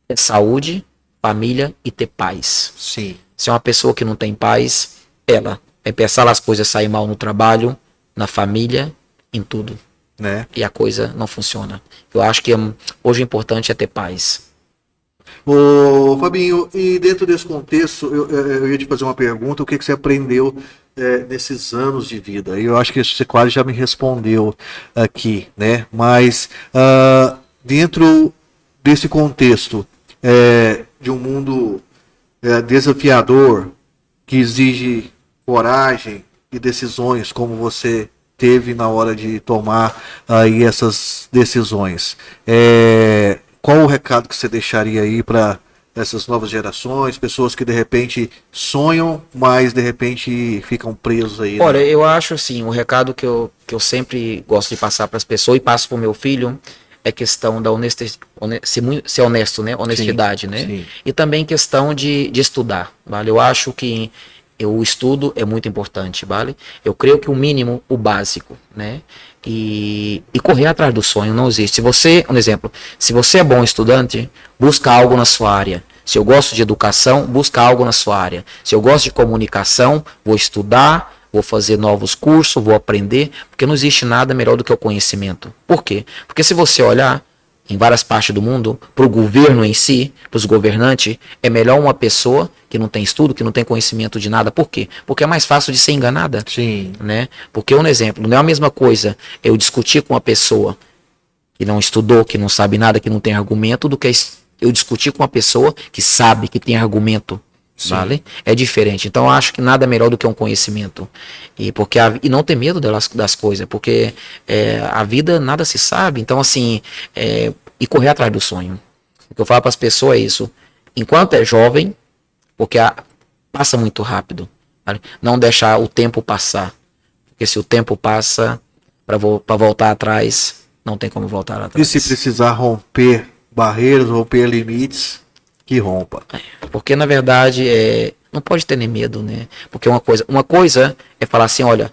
é saúde, família e ter paz. Sim. Se é uma pessoa que não tem paz, ela vai pensar as coisas saem mal no trabalho, na família, em tudo. Né? E a coisa não funciona. Eu acho que hoje o importante é ter paz. Ô, Fabinho, e dentro desse contexto, eu ia te fazer uma pergunta, o que você aprendeu nesses anos de vida? Eu acho que você quase já me respondeu aqui, né? Mas dentro desse contexto de um mundo desafiador, que exige coragem e decisões, como você teve na hora de tomar aí essas decisões, qual o recado que você deixaria aí para essas novas gerações, pessoas que de repente sonham, mas de repente ficam presos aí? Olha, eu acho assim, o recado que eu sempre gosto de passar para as pessoas e passo para o meu filho é questão da ser honesto, né? Honestidade, né? Sim. E também questão de estudar, vale? Eu acho que o estudo é muito importante, vale? Eu creio que o mínimo, o básico, né? E correr atrás do sonho não existe. Se você, um exemplo, se você é bom estudante, busca algo na sua área. Se eu gosto de educação, busca algo na sua área. Se eu gosto de comunicação, vou estudar, vou fazer novos cursos, vou aprender, porque não existe nada melhor do que o conhecimento. Por quê? Porque se você olhar em várias partes do mundo, para o governo em si, para os governantes, é melhor uma pessoa que não tem estudo, que não tem conhecimento de nada. Por quê? Porque é mais fácil de ser enganada. Sim. Né? Porque, um exemplo, não é a mesma coisa eu discutir com uma pessoa que não estudou, que não sabe nada, que não tem argumento, do que eu discutir com uma pessoa que sabe, que tem argumento. Vale? É diferente. Então eu acho que nada é melhor do que um conhecimento. E não ter medo das coisas, porque a vida nada se sabe. Então, assim, e correr atrás do sonho. O que eu falo para as pessoas é isso. Enquanto é jovem, porque passa muito rápido. Vale? Não deixar o tempo passar. Porque se o tempo passa, para voltar atrás, não tem como voltar atrás. E se precisar romper barreiras, romper limites, que rompa. Porque, na verdade, não pode ter nem medo, né? Porque uma coisa é falar assim, olha,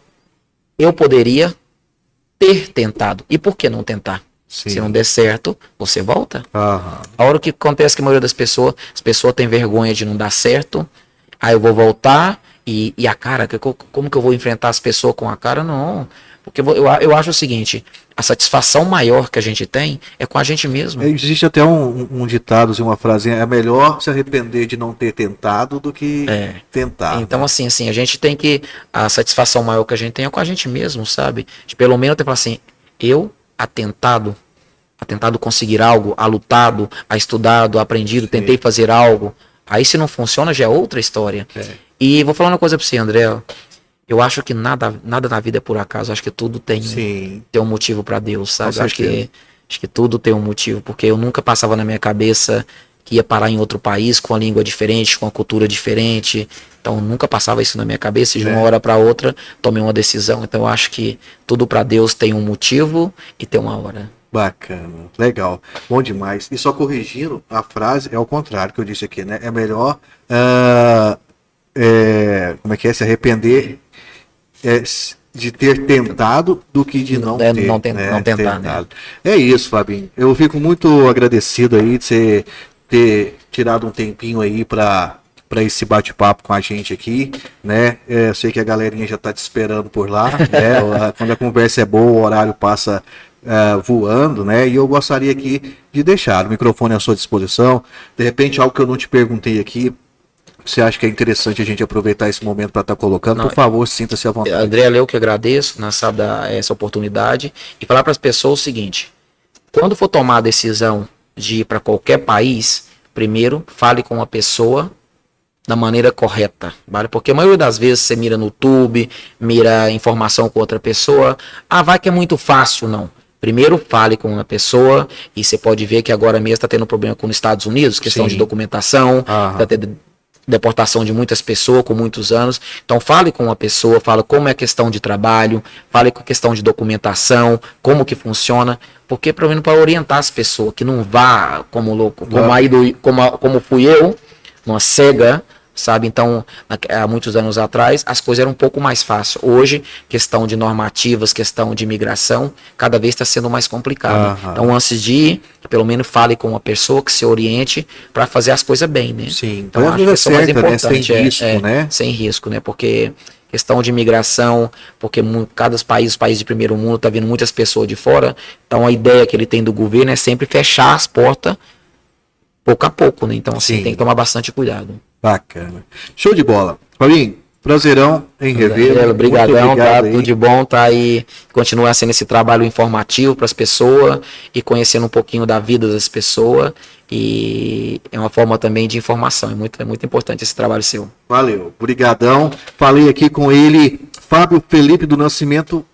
eu poderia ter tentado. E por que não tentar? Sim. Se não der certo, você volta. Aham. A hora que acontece que a maioria das pessoas, as pessoas têm vergonha de não dar certo, aí eu vou voltar e a cara, como que eu vou enfrentar as pessoas com a cara? Não. Porque eu acho o seguinte, a satisfação maior que a gente tem é com a gente mesmo. Existe até um ditado, uma frase, é melhor se arrepender de não ter tentado do que tentar. Então, né? assim, a gente tem que, a satisfação maior que a gente tem é com a gente mesmo, sabe? Pelo menos eu falar assim, eu atentado conseguir algo, lutado, estudado, aprendido, tentei fazer algo. Aí se não funciona já é outra história. E vou falar uma coisa pra você, André. Eu acho que nada na vida é por acaso. Acho que tudo tem um motivo para Deus, sabe? Acho que tudo tem um motivo, porque eu nunca passava na minha cabeça que ia parar em outro país com a língua diferente, com a cultura diferente. Então nunca passava isso na minha cabeça. E de uma hora para outra tomei uma decisão. Então eu acho que tudo para Deus tem um motivo e tem uma hora. Bacana, legal, bom demais. E só corrigindo, a frase é o contrário que eu disse aqui, né? É melhor como é que é? Se arrepender de ter tentado do que de não tentar, né? É isso, Fabinho. Eu fico muito agradecido aí de você ter tirado um tempinho aí para esse bate-papo com a gente aqui, né? Eu sei que a galerinha já está te esperando por lá, né? Quando a conversa é boa, o horário passa voando, né? E eu gostaria aqui de deixar o microfone à sua disposição. De repente, algo que eu não te perguntei aqui, você acha que é interessante a gente aproveitar esse momento para estar colocando? Por favor, sinta-se à vontade. André, eu que agradeço, sabe, essa oportunidade e falar para as pessoas o seguinte: quando for tomar a decisão de ir para qualquer país, primeiro fale com uma pessoa da maneira correta, vale? Porque a maioria das vezes você mira no YouTube, mira informação com outra pessoa, vai que é muito fácil, não. Primeiro fale com uma pessoa, e você pode ver que agora mesmo está tendo problema com os Estados Unidos, questão de documentação, está tendo deportação de muitas pessoas com muitos anos. Então fale com uma pessoa, fale como é a questão de trabalho, fale com a questão de documentação, como que funciona, porque para orientar as pessoas, que não vá como louco, como fui eu, numa cega, sabe? Então, há muitos anos atrás, as coisas eram um pouco mais fáceis. Hoje, questão de normativas, questão de imigração, cada vez está sendo mais complicado. Então, antes de ir, pelo menos fale com uma pessoa que se oriente para fazer as coisas bem, né? Sim, então acho que isso é mais importante. Sem risco, né? Sem risco, né? Porque questão de imigração, porque cada país de primeiro mundo está vindo muitas pessoas de fora, então a ideia que ele tem do governo é sempre fechar as portas pouco a pouco, né? Então, assim, tem que tomar bastante cuidado. Bacana. Show de bola. Fabinho, prazerão em rever. Obrigadão, tá? Tudo de bom, tá aí. Continua sendo esse trabalho informativo para as pessoas e conhecendo um pouquinho da vida das pessoas. E é uma forma também de informação. É muito importante esse trabalho seu. Valeu, brigadão. Falei aqui com ele, Fábio Felipe do Nascimento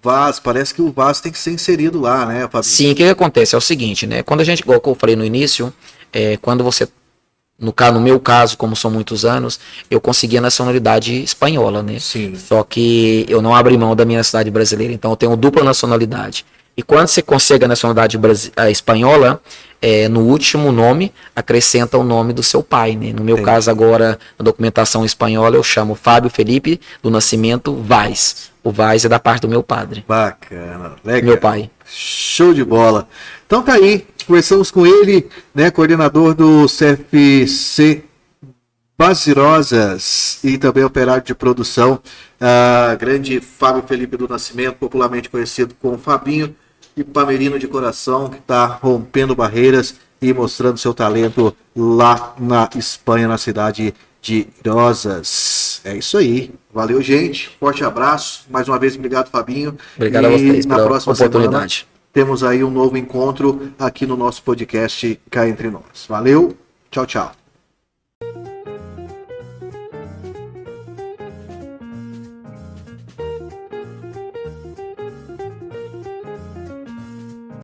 Vaz. Parece que o Vaz tem que ser inserido lá, né, Fabinho? Sim, o que acontece é o seguinte, né? Quando a gente, igual eu falei no início, quando você, no meu caso, como são muitos anos, eu consegui a nacionalidade espanhola, né? Sim. Só que eu não abri mão da minha nacionalidade brasileira, então eu tenho dupla nacionalidade. E quando você consegue a nacionalidade espanhola, no último nome acrescenta o nome do seu pai, né? No meu caso agora, na documentação espanhola, eu chamo Fábio Felipe do Nascimento Vaz. O Vaz é da parte do meu padre. Bacana, legal. Meu pai. Show de bola. Então tá aí, conversamos com ele, né, coordenador do CFC Bazirosas e também operário de produção, grande Fábio Felipe do Nascimento, popularmente conhecido como Fabinho, ipamerino de coração, que está rompendo barreiras e mostrando seu talento lá na Espanha, na cidade de Rosas. É isso aí. Valeu, gente. Forte abraço. Mais uma vez, obrigado, Fabinho. Obrigado a vocês na pela próxima oportunidade. semana temos aí um novo encontro aqui no nosso podcast Cá Entre Nós. Valeu. Tchau, tchau.